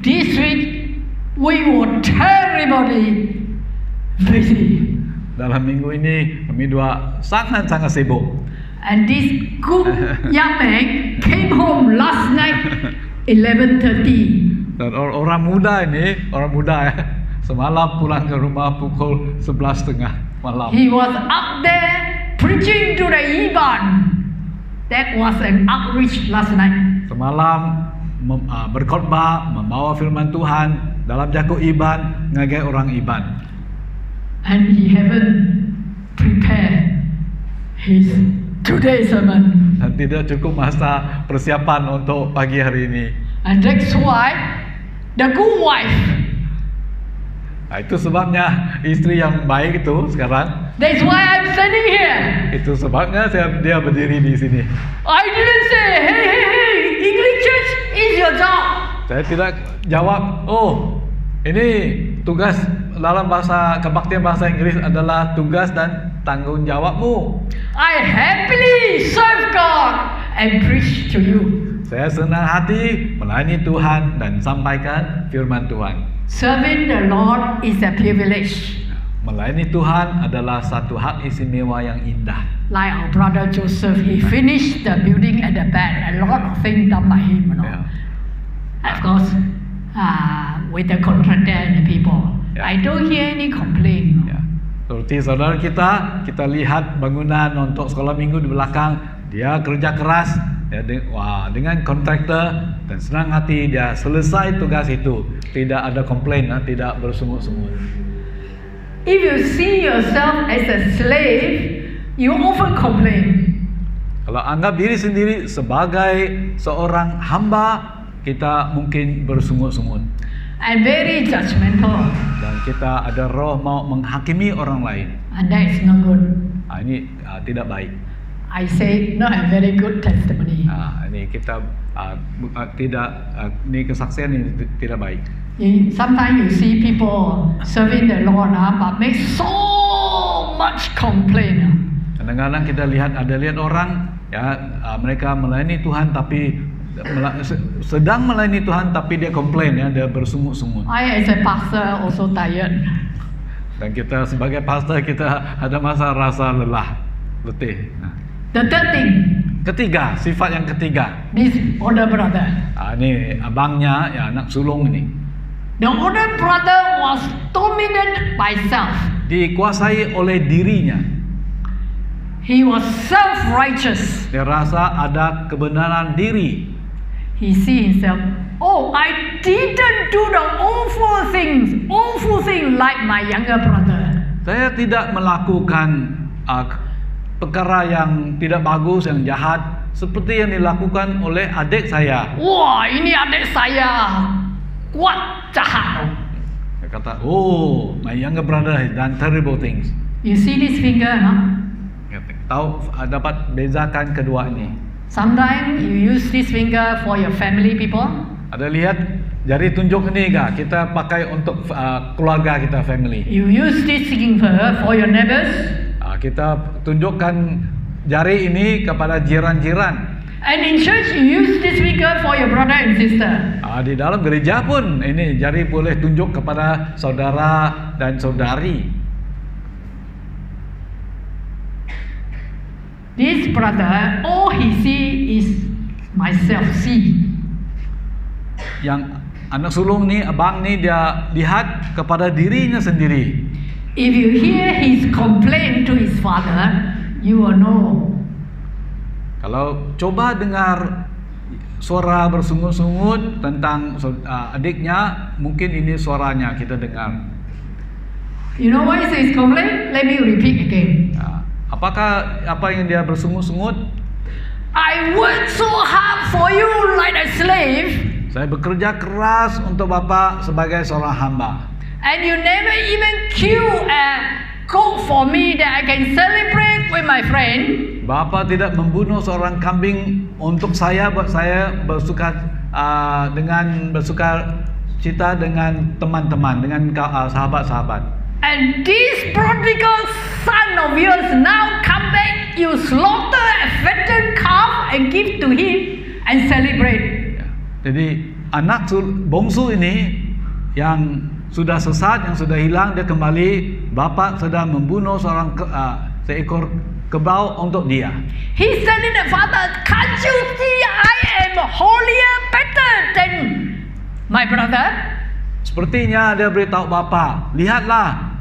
This week, we were terribly busy. Dalam minggu ini kami dua sangat-sangat sibuk. And this good young man came home last night 11:30. Dan orang muda ini, semalam pulang ke rumah pukul 11:30 malam. He was up there preaching to the Iban. That was an outreach last night. Semalam berkhotbah, membawa firman Tuhan dalam Jaku Iban, ngagai orang Iban. And he haven't prepared his today's sermon. Dan tidak cukup masa persiapan untuk pagi hari ini. And that's why the good wife, Itu sebabnya istri yang baik itu sekarang. that's why I'm standing here. Itu sebabnya dia berdiri di sini. I didn't say, hey, English church is your job. Saya tidak jawab, oh ini tugas dalam bahasa kebaktian bahasa Inggris adalah tugas dan tanggung jawabmu. I happily serve God and preach to you. Saya senang hati melayani Tuhan dan sampaikan firman Tuhan. Serving the Lord is a privilege. Melayani Tuhan adalah satu hak istimewa yang indah. Like our brother Joseph, he finished the building at the back. A lot of things done by him, you know. Ya. Of course, with the contractor and the people. Yeah. I don't hear any complaint. Ya. Seperti saudara kita lihat bangunan untuk sekolah minggu di belakang, dia kerja keras ya, dengan kontraktor dan senang hati dia selesai tugas itu, tidak ada komplain, tidak bersungut-sungut. If you see yourself as a slave, you often complain. Kalau anggap diri sendiri sebagai seorang hamba, kita mungkin bersungut-sungut. And very judgmental. Dan kita ada roh mau menghakimi orang lain. And that is not good. Ini tidak baik. I say not a very good testimony. Ini kita ini kesaksian ini tidak baik. Sometimes you see people serving the Lord, but make so much complaint. Kadang-kadang kita lihat orang ya mereka melayani Tuhan tapi sedang melayani Tuhan tapi dia komplain ya, dia bersungut-sungut. I as a pastor also tired. Dan kita sebagai pastor kita ada masa rasa lelah, letih. The third thing, Ketiga, sifat yang ketiga. This older brother. Ini abangnya, ya anak sulung ini. The older brother was dominated by self. Dikuasai oleh dirinya. He was self-righteous. Dia rasa ada kebenaran diri. He see himself, oh, I didn't do the awful thing like my younger brother. Saya tidak melakukan perkara yang tidak bagus, yang jahat seperti yang dilakukan oleh adik saya. Wah, ini adik saya kuat jahat. Dia kata, oh, my younger brother has done terrible things. You see this finger, no? Tahu, dapat bezakan kedua ini. Sometimes you use this finger for your family people. Ada lihat jari tunjuk ini kah? Kita pakai untuk keluarga kita, family. You use this finger for your neighbors. Kita tunjukkan jari ini kepada jiran-jiran. And in church you use this finger for your brother and sister. Di dalam gereja pun ini jari boleh tunjuk kepada saudara dan saudari. This brother, all he see is myself see. Yang anak sulung ni, abang ni, dia lihat kepada dirinya sendiri. If you hear his complaint to his father, you will know. Kalau coba dengar suara bersungut-sungut tentang adiknya, mungkin ini suaranya kita dengar. You know what is his complaint? Let me repeat again. Apakah apa yang dia bersungut-sungut? I work so hard for you like a slave. Saya bekerja keras untuk Bapak sebagai seorang hamba. And you never even kill a goat for me that I can celebrate with my friend. Bapak tidak membunuh seorang kambing untuk saya, buat saya bersuka cita dengan teman-teman, dengan sahabat-sahabat. And this prodigal son of yours now come back, you slaughter a fattened calf and give to him and celebrate. Jadi anak bongsu ini yang sudah sesat, yang sudah hilang, dia kembali. Bapak sedang membunuh seekor kebau untuk dia. He's telling the father, can't you see I am holier, better than my brother? Sepertinya dia beritahu Bapak, lihatlah,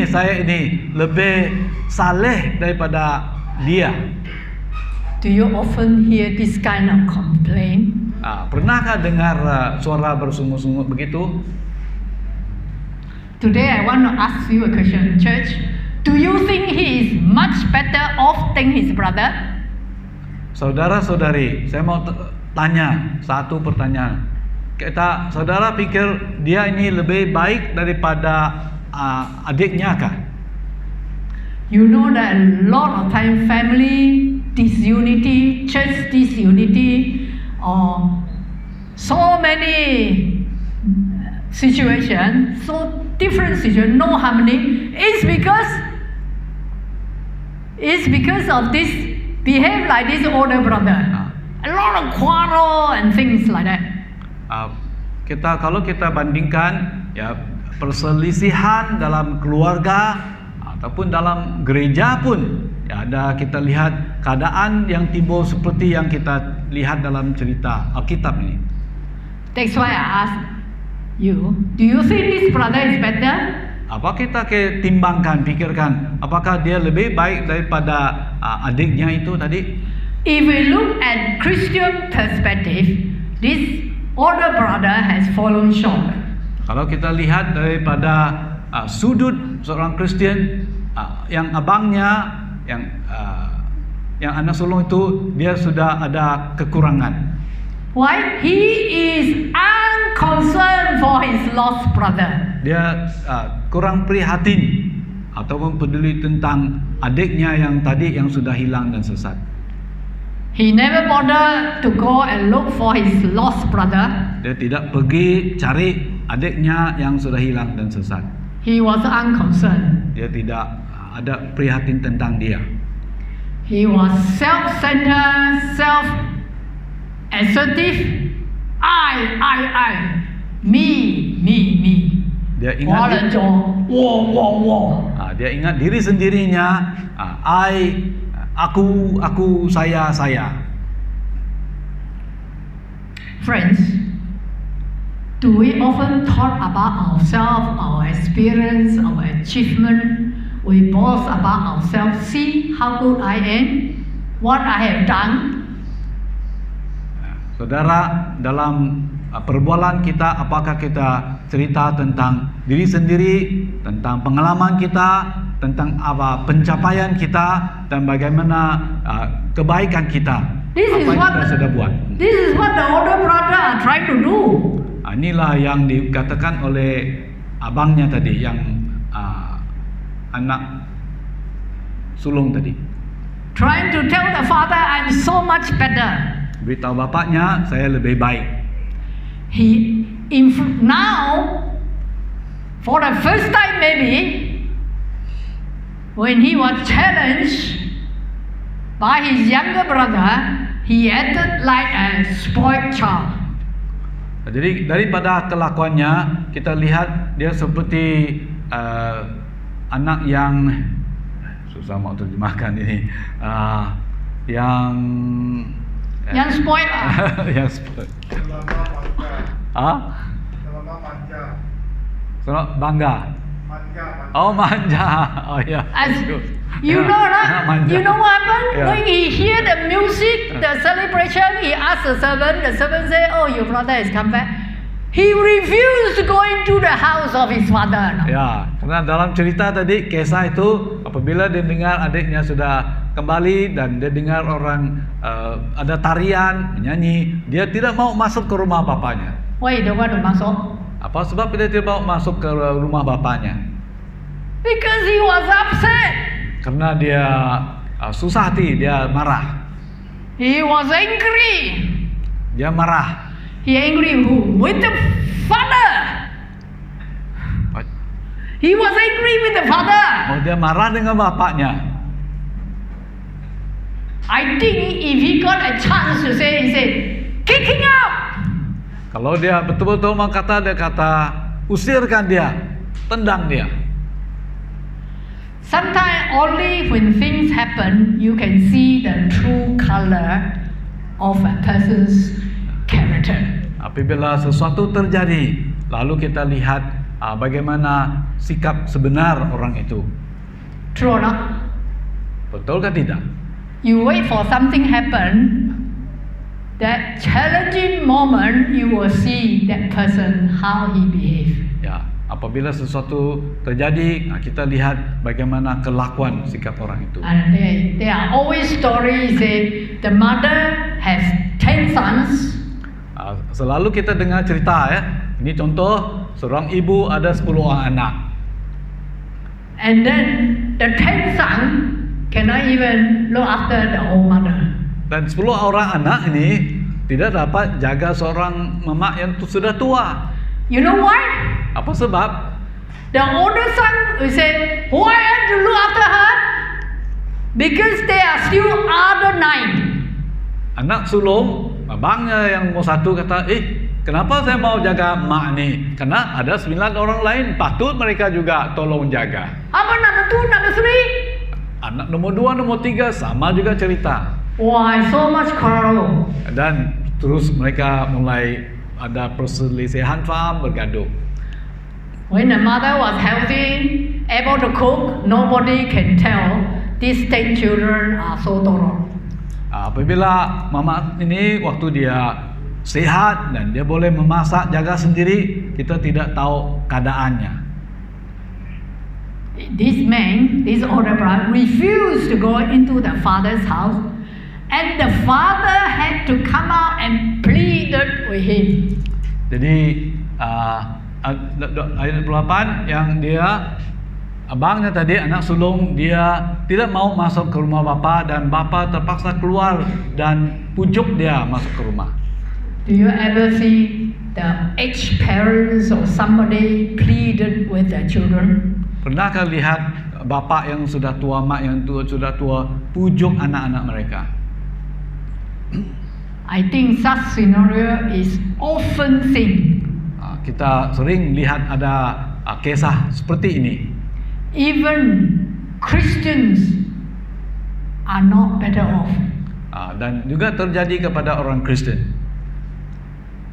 saya ini lebih saleh daripada dia. Do you often hear this kind of complaint? Pernahkah dengar suara bersungut-sungut begitu? Today I want to ask you a question, church. Do you think he is much better off than his brother? Saudara-saudari, saya mau tanya satu pertanyaan. Saudara pikir dia ini lebih baik daripada adiknya kah? You know that a lot of time family disunity, church disunity, or so many situations, so different situations, no harmony. It's because of this behave like this older brother. A lot of quarrel and things like that. Kalau kita bandingkan ya perselisihan dalam keluarga ataupun dalam gereja pun ya kita lihat keadaan yang timbul seperti yang kita lihat dalam cerita Alkitab ini. That's why I ask you, do you think this brother is better? Apa kita pikirkan apakah dia lebih baik daripada adiknya itu tadi? If we look at Christian perspective, this older brother has fallen short. Kalau kita lihat daripada sudut seorang Kristen, yang abangnya, yang anak sulung itu, dia sudah ada kekurangan. Why? He is unconcerned for his lost brother. Dia kurang prihatin ataupun peduli tentang adiknya yang tadi yang sudah hilang dan sesat. He never bothered to go and look for his lost brother. Dia tidak pergi cari adiknya yang sudah hilang dan sesat. He was unconcerned. Dia tidak ada prihatin tentang dia. He was self-centered, self-assertive. I. Me. Dia ingat War. dia ingat diri sendirinya. aku, saya. Friends, do we often talk about ourselves, our experience, our achievement? We boast about ourselves. See how good I am, what I have done. Saudara, dalam perbualan kita, apakah kita cerita tentang diri sendiri, tentang pengalaman kita, tentang apa pencapaian kita, dan bagaimana kebaikan kita, apa yang kita sudah buat. This is what the older brother are trying to do. Inilah yang dikatakan oleh abangnya tadi, yang anak sulung tadi. Trying to tell the father, I'm so much better. Beritahu bapaknya, saya lebih baik. Now, for the first time maybe, when he was challenged by his younger brother, he acted like a spoiled child. Jadi daripada kelakuannya kita lihat dia seperti anak yang susah mau terjemahkan ini, yang spoiled lah. yang spoiled. Bangga. Oh, manja. Oh ya. You know that? You know what happened? Yeah. When he hear the music, the celebration, he asked the servant. The servant say, "Oh, your brother has come back." He refused to go into the house of his father. Ya, karena dalam cerita tadi kisah itu apabila dia dengar adiknya sudah kembali dan dia dengar orang ada tarian, menyanyi, dia tidak mau masuk ke rumah bapaknya. Why he don't want to masuk? Apa sebab dia tidak mau masuk ke rumah bapaknya? Because he was upset. Karena dia susah hati, dia marah. He was angry. Dia marah. He angry who? With the father. What? He was angry with the father. Oh, dia marah dengan bapaknya. I think if he got a chance to say, he said, kick him out. Kalau dia betul-betul mau kata, dia kata usirkan dia, tendang dia. Sometimes only when things happen, you can see the true color of a person's character. Apabila sesuatu terjadi, lalu kita lihat bagaimana sikap sebenar orang itu. True or not? Betul kan tidak? You wait for something happen, that challenging moment, you will see that person how he behave. Ya, apabila sesuatu terjadi, kita lihat bagaimana kelakuan sikap orang itu. And there are always stories say the mother has 10 sons. Selalu kita dengar cerita ya. Ini contoh, seorang ibu ada 10 orang anak. And then the 10 son cannot even look after the old mother. Dan 10 orang anak ini tidak dapat jaga seorang mama yang sudah tua. You know why? Apa sebab? The older son will say, why I have to look after her? Because there are still other 9. Anak sulung, abangnya yang nomor 1 kata, kenapa saya mau jaga mak ni? Karena ada 9 orang lain, patut mereka juga tolong jaga. Apa number 2, number 3? Anak nomor 2, nomor 3 sama juga cerita. Why so much quarrel? Dan terus mereka mulai ada perselisihan faham, bergaduh. When the mother was healthy, able to cook, nobody can tell these 10 children are so tolerant. Apabila mama ini waktu dia sehat dan dia boleh memasak, jaga sendiri, kita tidak tahu keadaannya. This man, this older brother, refused to go into the father's house, and the father had to come out and pleaded with him. Jadi ayat 28 yang dia abangnya tadi, anak sulung, dia tidak mau masuk ke rumah bapa dan bapa terpaksa keluar dan pujuk dia masuk ke rumah. Do you ever see the aged parents or somebody pleaded with their children? Pernahkah lihat bapa yang sudah tua, mak yang sudah tua pujuk anak-anak mereka? I think such scenario is often seen. Kita sering lihat ada kisah seperti ini. Even Christians are not better off. Dan juga terjadi kepada orang Kristen.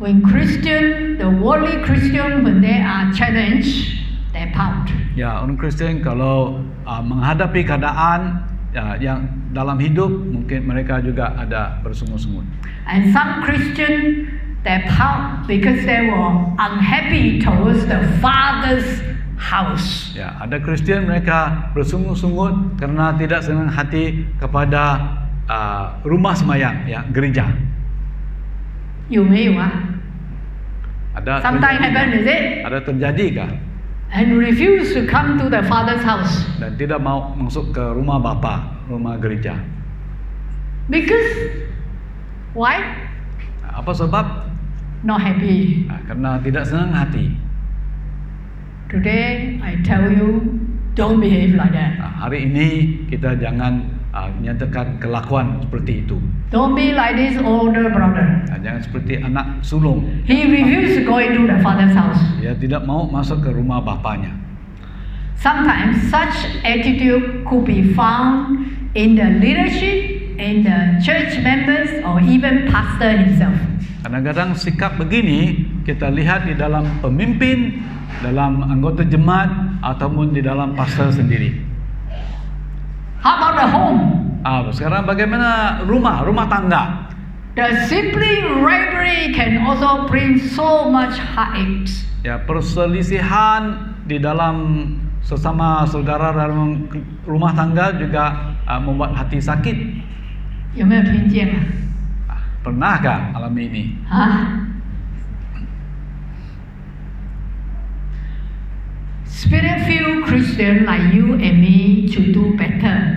When Christian, the worldly Christian, when they are challenged, they pout. Ya, orang Kristen kalau menghadapi keadaan yang dalam hidup, mungkin mereka juga ada bersungut-sungut. And some Christian, they pout because they were unhappy towards the Father's house. Ya, ada Kristen mereka bersungut-sungut karena tidak senang hati kepada rumah sembahyang, ya, gereja. 有没有啊 Ada？Sometimes terjadi happen, kah? is it? Ada terjadi kah? And refuse to come to the Father's house Dan tidak mau masuk ke rumah Bapa, rumah gereja. because why? Apa sebab? Not happy. Karena tidak senang hati. Today I tell you, don't behave like that. Hari ini kita jangan nyatakan kelakuan seperti itu. Don't be like this older brother. Jangan seperti anak sulung. He refused to go into the Father's house. Dia tidak mau masuk ke rumah bapaknya. Sometimes such attitude could be found in the leadership, in the church members, or even pastor himself. Kadang-kadang sikap begini kita lihat di dalam pemimpin, dalam anggota jemaat, ataupun di dalam pastor sendiri. How about the home? Sekarang bagaimana rumah tangga? The sibling rivalry can also bring so much heartaches. Ya, perselisihan di dalam sesama saudara dalam rumah tangga juga membuat hati sakit. 有没有听见啊？ Pernahkah alami ini? Spirit-filled Christian like you and me to do better.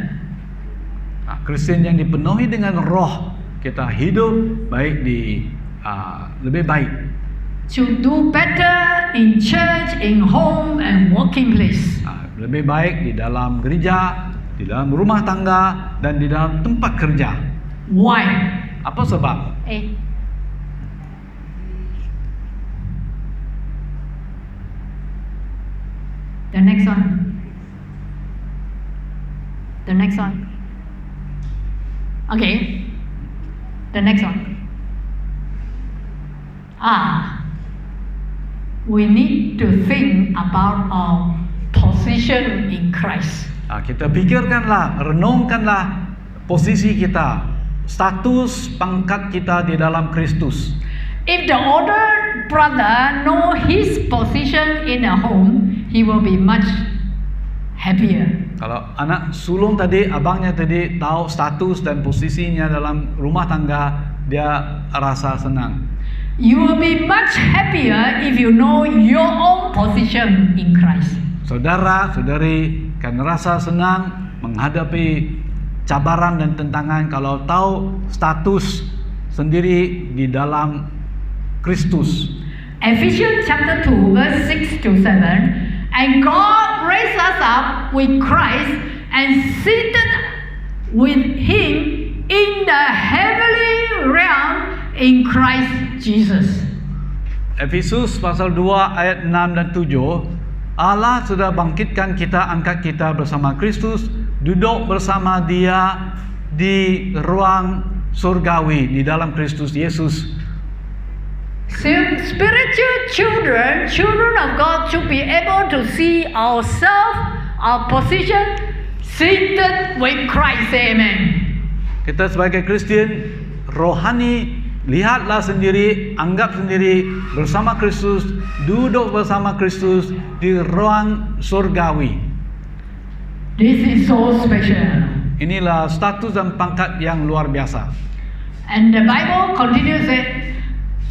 Kristen yang dipenuhi dengan roh, kita hidup baik di lebih baik. To do better in church, in home, and working place. Lebih baik di dalam gereja, di dalam rumah tangga, dan di dalam tempat kerja. Why? Apa sebab? The next one. The next one. Okay. The next one. We need to think about our position in Christ. Kita pikirkanlah, renungkanlah posisi kita, status pangkat kita di dalam Kristus. If the older brother know his position in a home, he will be much happier. Kalau anak sulung tadi, abangnya tadi tahu status dan posisinya dalam rumah tangga, dia rasa senang. You will be much happier if you know your own position in Christ. Saudara-saudari akan rasa senang menghadapi cabaran dan tentangan kalau tahu status sendiri di dalam Kristus. Ephesians chapter 2 verse 6 to 7. And God raised us up with Christ and seated with Him in the heavenly realm in Christ Jesus. Efesus pasal 2 ayat 6 dan 7. Allah sudah bangkitkan kita, angkat kita bersama Kristus, duduk bersama Dia di ruang surgawi di dalam Kristus Yesus. Spiritual children of God, should be able to see ourselves, our position, seated with Christ. Amen. Kita sebagai Kristen rohani, lihatlah sendiri, anggap sendiri bersama Kristus, duduk bersama Kristus di ruang surgawi. This is so special. Inilah status dan pangkat yang luar biasa. And the Bible continues it,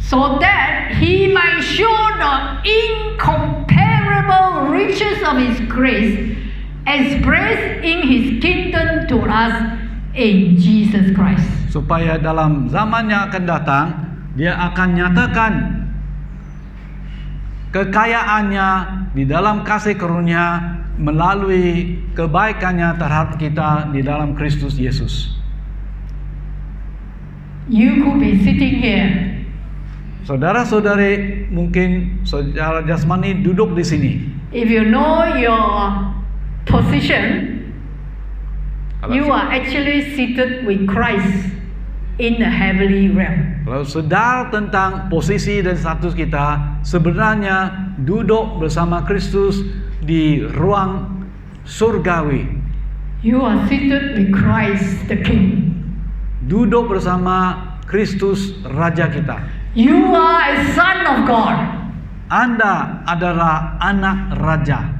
so that He might show the incomparable riches of His grace expressed in His kingdom to us in Jesus Christ. Supaya dalam zaman yang akan datang, Dia akan nyatakan kekayaannya di dalam kasih karunia melalui kebaikannya terhadap kita di dalam Kristus Yesus. You could be sitting here. Saudara-saudari mungkin secara jasmani duduk di sini. If you know your position, you are actually seated with Christ in the heavenly realm. Kalau sedar tentang posisi dan status kita, sebenarnya duduk bersama Kristus di ruang surgawi. You are seated with Christ the King. Duduk bersama Kristus Raja kita. You are a son of God. Anda adalah anak Raja.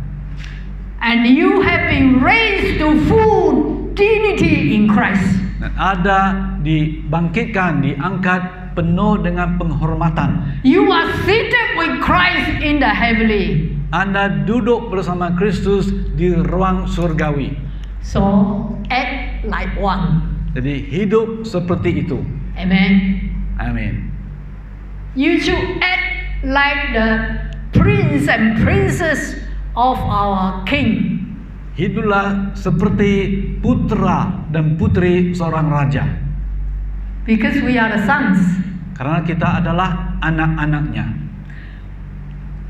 And you have been raised to full dignity in Christ. Dan ada dibangkitkan, diangkat penuh dengan penghormatan. You are seated with Christ in the heavenly. Anda duduk bersama Kristus di ruang surgawi. So act like one. Jadi hidup seperti itu. Amen. Amin. You should act like the prince and princess of our King. Hiduplah seperti putra dan putri seorang raja. Because we are the sons. Karena kita adalah anak-anaknya.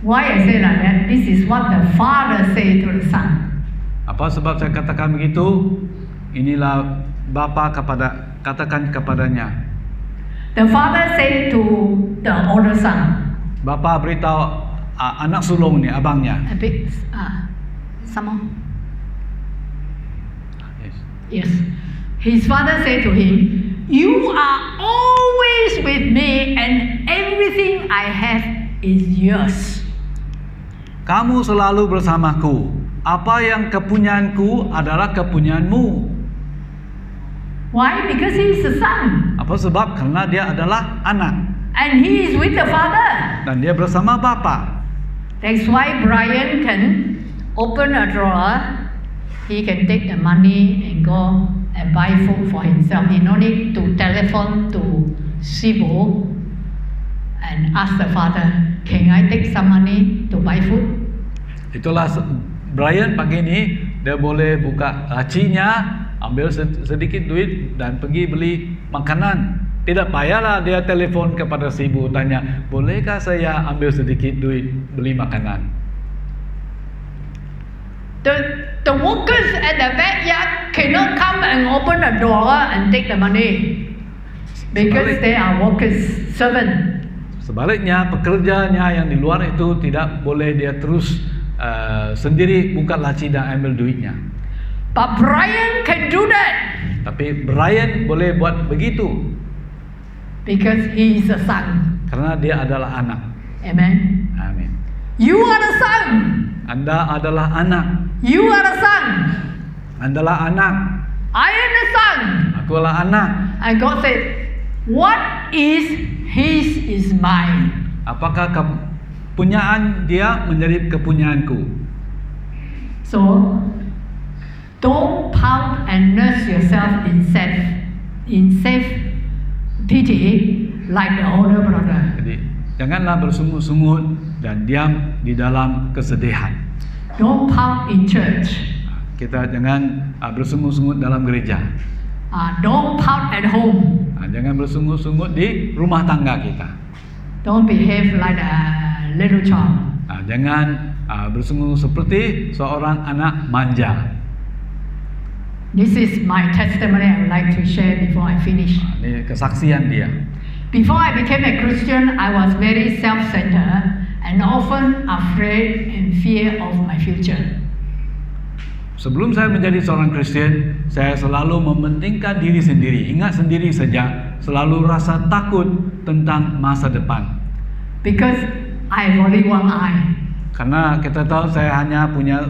Why I say like that? This is what the father say to the son. Apa sebab saya katakan begitu? Inilah Bapa katakan kepadanya. The father say to the older son. Bapa beritahu anak sulung ni, abangnya. A bit, some more. Yes. Yes. His father said to him, "You are always with me, and everything I have is yours." Kamu selalu bersamaku. Apa yang kepunyaanku adalah kepunyaanmu. Why? Because he is a son, Apa sebab? Karena dia adalah anak and he is with the father. dan dia bersama Bapa. That's why Brian can open a drawer. He can take the money and go and buy food for himself. He no need to telephone to Sibo and ask the father, "Can I take some money to buy food?" Itulah Brian pagi ini dia boleh buka lacinya, ambil sedikit duit dan pergi beli makanan. Tidak payahlah dia telefon kepada si ibu tanya, bolehkah saya ambil sedikit duit beli makanan? The workers at the backyard cannot come and open the door and take the money because they are workers, servant. Sebaliknya pekerjanya yang di luar itu tidak boleh dia terus sendiri buka laci dan ambil duitnya. But Brian can do that Tapi Brian boleh buat begitu because he is a son. karena dia adalah anak. Amen. Amin. You are the son. Anda adalah anak. You are the son. Anda adalah anak. I am the son. Aku adalah anak. And God said, "What is his is mine." Apakah kepunyaan dia menjadi kepunyaanku? So, don't pout and nurse yourself in self pity like the older brother. Jadi janganlah bersungut-sungut dan diam di dalam kesedihan. Don't pout in church. Kita jangan bersungut-sungut dalam gereja. Don't pout at home. Jangan bersungut-sungut di rumah tangga kita. Don't behave like a little child. Jangan bersungut seperti seorang anak manja. This is my testimony I would like to share before I finish. Ini kesaksian dia. Before I became a Christian, I was very self-centered and often afraid and fear of my future. Sebelum saya menjadi seorang Kristen, saya selalu mementingkan diri sendiri. Ingat sendiri saja, selalu rasa takut tentang masa depan. Because I have only one eye. Karena kita tahu saya hanya punya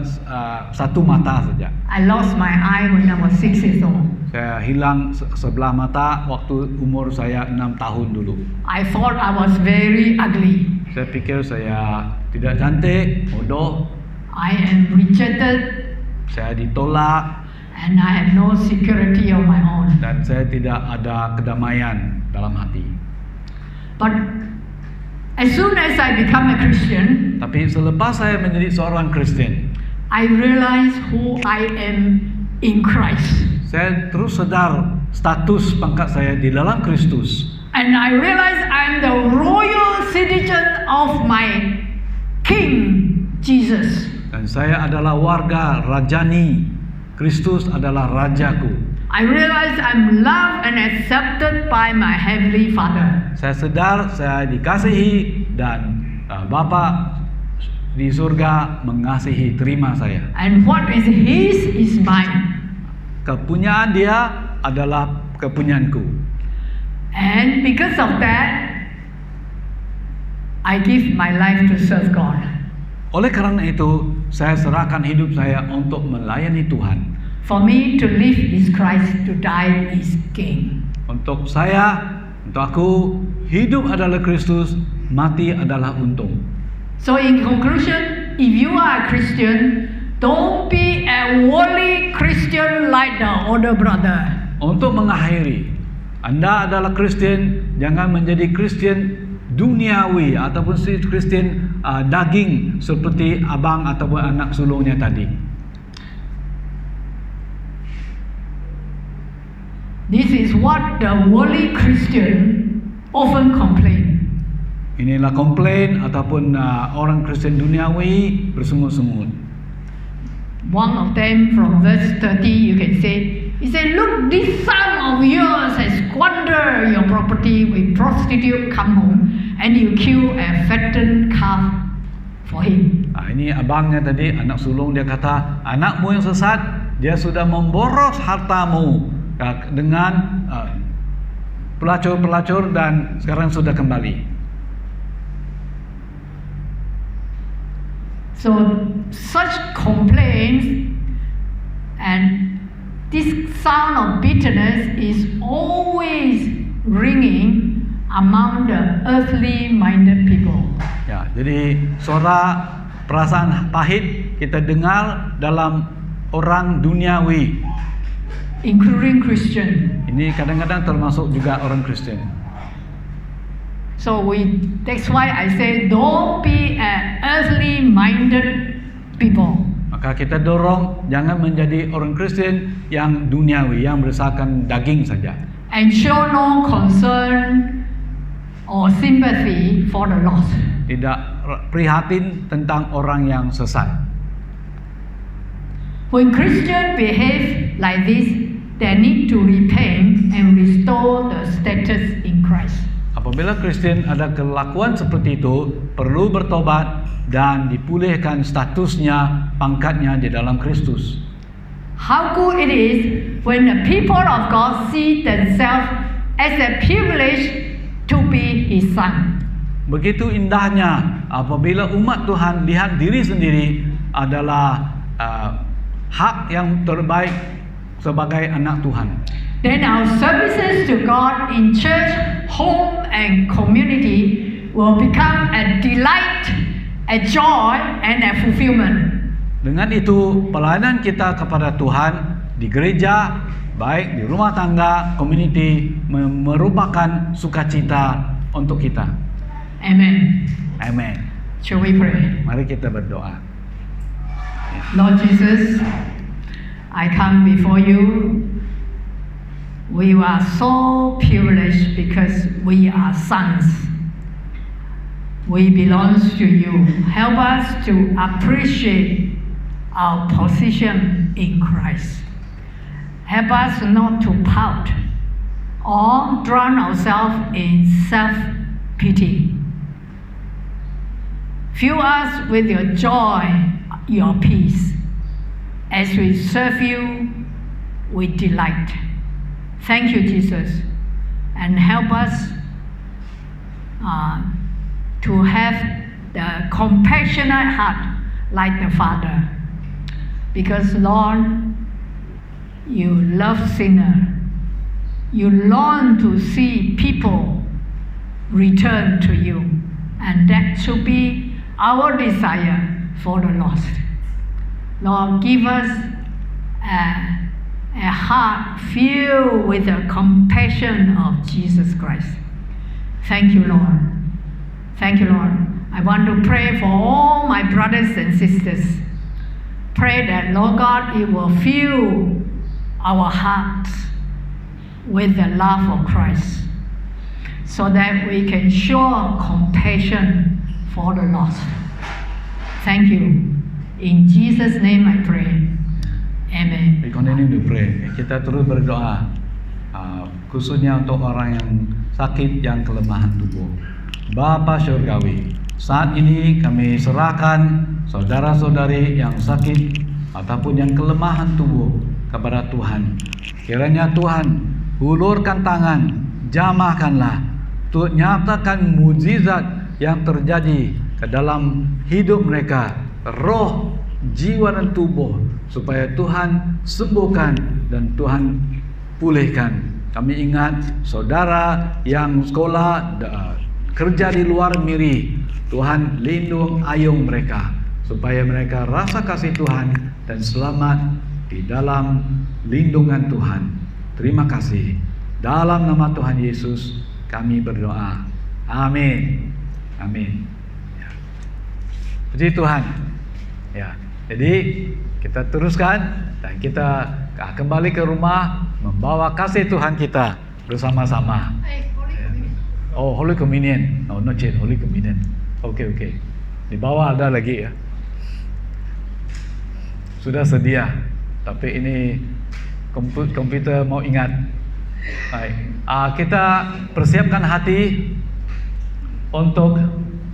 satu mata saja. I lost my eye when I was 6 years old. Saya hilang sebelah mata waktu umur saya 6 tahun dulu. I thought I was very ugly. Saya pikir saya tidak cantik, bodoh, I am rejected saya ditolak, and I have no security of my own. dan saya tidak ada kedamaian dalam hati. But as soon as I become a Christian, Tapi selepas saya menjadi seorang Kristen, I realize who I am in Christ. saya terus sadar status pangkat saya di dalam Kristus. And I realize I'm the royal citizen of my King Jesus. Dan saya adalah warga rajani Kristus adalah rajaku. I realize I'm loved and accepted by my Heavenly Father. Saya sedar saya dikasihi dan Bapa di surga mengasihi, terima saya. And what is His is mine. Kepunyaan Dia adalah kepunyaanku. And because of that, I give my life to serve God. Oleh karena itu, saya serahkan hidup saya untuk melayani Tuhan. For me to live is Christ, to die is gain. Untuk aku, hidup adalah Kristus, mati adalah untung. So in conclusion, if you are a Christian, don't be a worldly Christian like the older brother. Untuk mengakhiri, Anda adalah Kristen, jangan menjadi Kristen duniawi ataupun Kristen daging seperti abang ataupun anak sulungnya tadi. This is what the worldly Christian often complain. Inilah komplain ataupun orang Kristen duniawi bersungut-sungut. One of them from verse 30 you can say, he said, look, this son of yours has squandered your property with prostitute come home, and you kill a fattened calf for him. Ini abangnya tadi, anak sulung, dia kata, anakmu yang sesat, dia sudah memboros hartamu dengan pelacur-pelacur dan sekarang sudah kembali. So such complaints and this sound of bitterness is always ringing among the earthly minded people. Ya, jadi suara perasaan pahit kita dengar dalam orang duniawi, including Christian. Ini kadang-kadang termasuk juga orang Kristen. So that's why I say don't be an earthly minded people. Maka kita dorong jangan menjadi orang Kristen yang duniawi, yang berdasarkan daging saja. And show no concern or sympathy for the lost. Tidak prihatin tentang orang yang sesat. When Christians behave like this, they need to repent and restore the status in Christ. Apabila Kristen ada kelakuan seperti itu, perlu bertobat dan dipulihkan statusnya, pangkatnya di dalam Kristus. How good it is when the people of God see themselves as a privilege to be His son. Begitu indahnya apabila umat Tuhan lihat diri sendiri adalah hak yang terbaik sebagai anak Tuhan. Then our services to God in church, home and community will become a delight, a joy and a fulfillment. Dengan itu pelayanan kita kepada Tuhan di gereja, baik di rumah tangga, community merupakan sukacita untuk kita. Amen. Amen. Shall we pray? Mari kita berdoa. Lord Jesus, I come before you. We are so privileged because we are sons. We belong to you. Help us to appreciate our position in Christ. Help us not to pout or drown ourselves in self-pity. Fill us with your joy, your peace. As we serve you with delight. Thank you, Jesus, and help us to have the compassionate heart like the Father. Because, Lord, you love sinners. You long to see people return to you, and that should be our desire for the lost. Lord, give us a heart filled with the compassion of Jesus Christ. Thank you, Lord. Thank you, Lord. I want to pray for all my brothers and sisters. Pray that, Lord God, it will fill our hearts with the love of Christ, so that we can show compassion for the lost. Thank you. In Jesus' name I pray. Amen. continue to pray. Kita terus berdoa, khususnya untuk orang yang sakit, yang kelemahan tubuh. Bapa Surgawi, saat ini kami serahkan saudara-saudari yang sakit ataupun yang kelemahan tubuh kepada Tuhan. Kiranya Tuhan hulurkan tangan, jamahkanlah, Tuhan nyatakan mukjizat yang terjadi ke dalam hidup mereka, roh, jiwa dan tubuh, supaya Tuhan sembuhkan dan Tuhan pulihkan. Kami ingat saudara yang sekolah, kerja di luar negeri, Tuhan lindung ayung mereka, supaya mereka rasa kasih Tuhan dan selamat di dalam lindungan Tuhan. Terima kasih. Dalam nama Tuhan Yesus kami berdoa. Amin. Amin. Ya. Puji Tuhan. Ya. Jadi kita teruskan dan kita kembali ke rumah membawa kasih Tuhan kita bersama-sama. Oh, Holy Communion. No, not yet. Holy Communion. Oke. Di bawah ada lagi ya. Sudah sedia. Tapi ini komputer mau ingat. Baik. Kita persiapkan hati untuk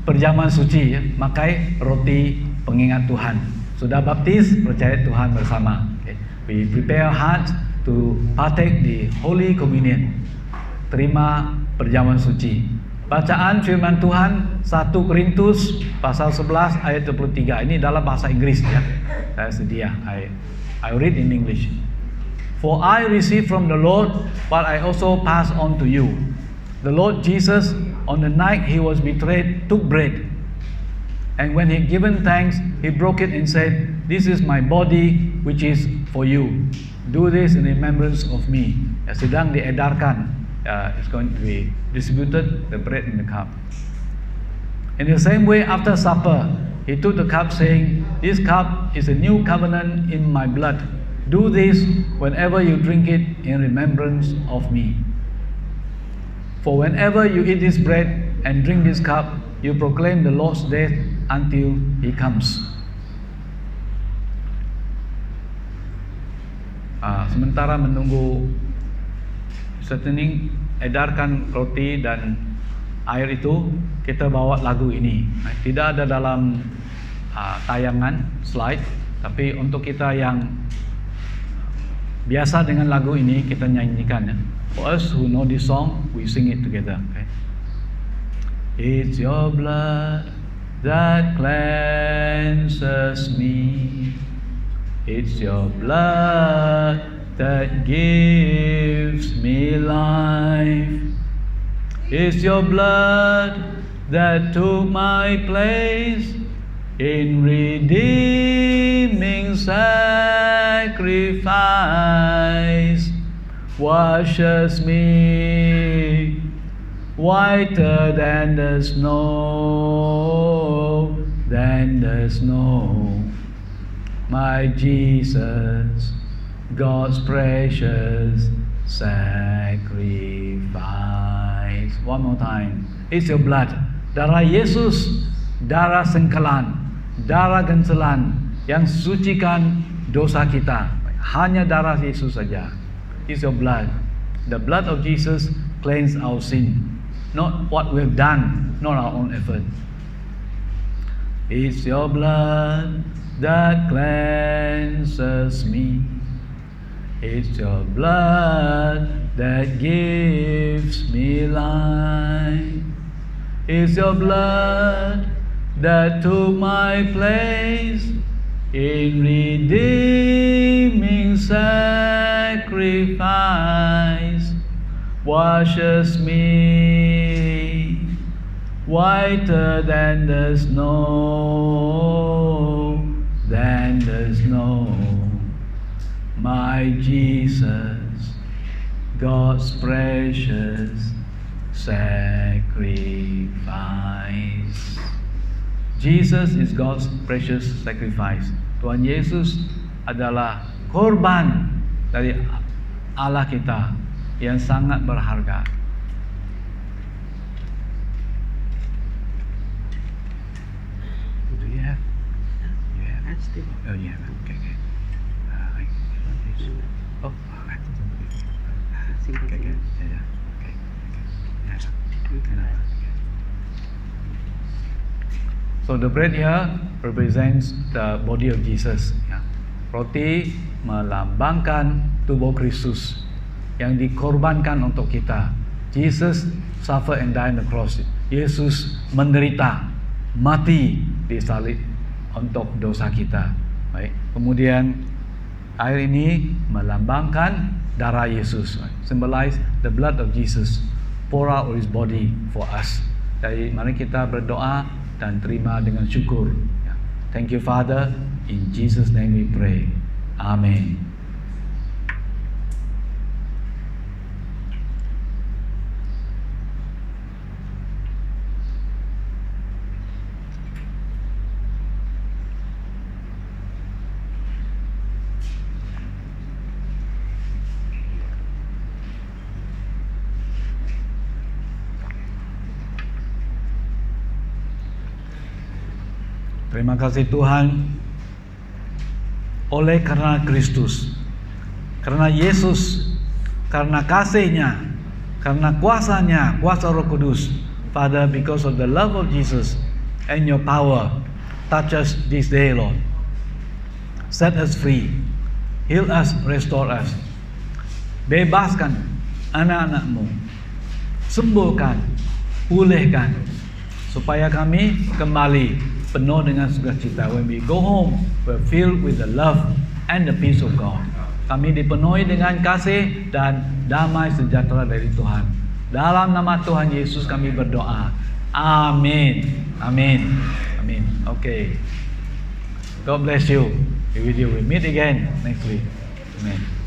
perjamuan suci ya. Makai roti pengingat Tuhan. Sudah baptis, percaya Tuhan bersama. Okay. We prepare heart to partake the Holy Communion. Terima perjamuan suci. Bacaan firman Tuhan 1 Korintus pasal 11 ayat 23. Ini dalam bahasa Inggris ya. Saya sedia. I read in English. For I received from the Lord what I also pass on to you. The Lord Jesus, on the night he was betrayed, took bread. And when he given thanks, he broke it and said, "This is my body which is for you. Do this in remembrance of me." Sedang diedarkan, it's going to be distributed, the bread and the cup. In the same way, after supper, he took the cup, saying, "This cup is a new covenant in my blood. Do this whenever you drink it in remembrance of me. For whenever you eat this bread and drink this cup, you proclaim the Lord's death until he comes." Sementara menunggu setting, edarkan roti dan air itu, kita bawa lagu ini. Tidak ada dalam tayangan slide, tapi untuk kita yang biasa dengan lagu ini, kita nyanyikan ya. For us who know this song, we sing it together. Okay? It's your blood that cleanses me. It's your blood that gives me life. It's your blood that took my place in redeeming sacrifice. Washes me whiter than the snow, My Jesus, God's precious sacrifice. One more time. It's your blood. Darah Yesus, darah sengkelan, darah gencelan yang sucikan dosa kita. Hanya darah Yesus saja. It's your blood. The blood of Jesus cleanse our sin. Not what we've done, not our own effort. It's your blood that cleanses me. It's your blood that gives me life. It's your blood that took my place in redeeming sacrifice. Washes me whiter than the snow, My Jesus, God's precious sacrifice. Jesus is God's precious sacrifice. Tuhan Yesus adalah korban dari Allah kita yang sangat berharga. Do you have? You have? Oh, you have. Okay. Oh. Okay. Yeah. Okay. Yeah. So the bread here represents the body of Jesus. Ya. Roti melambangkan tubuh Kristus yang dikorbankan untuk kita. Jesus suffer and die on the cross. Yesus menderita, mati di salib untuk dosa kita. Baik. Kemudian air ini melambangkan darah Yesus. Symbolize the blood of Jesus pour out His body for us. Jadi mari kita berdoa dan terima dengan syukur. Thank you, Father. In Jesus' name we pray. Amen. Terima kasih Tuhan, oleh karena Kristus, karena Yesus, karena kasih-Nya, karena kuasa-Nya, kuasa Roh Kudus, Father, because of the love of Jesus and your power, touch us this day, Lord. Set us free, heal us, restore us. Bebaskan anak-anak-Mu, sembuhkan, pulihkan, supaya kami kembali penuh dengan sukacita. When we go home, we're filled with the love and the peace of God. Kami dipenuhi dengan kasih dan damai sejahtera dari Tuhan. Dalam nama Tuhan Yesus kami berdoa. Amin. Amin. Amin. Okay. God bless you. Be with you. We meet again next week. Amen.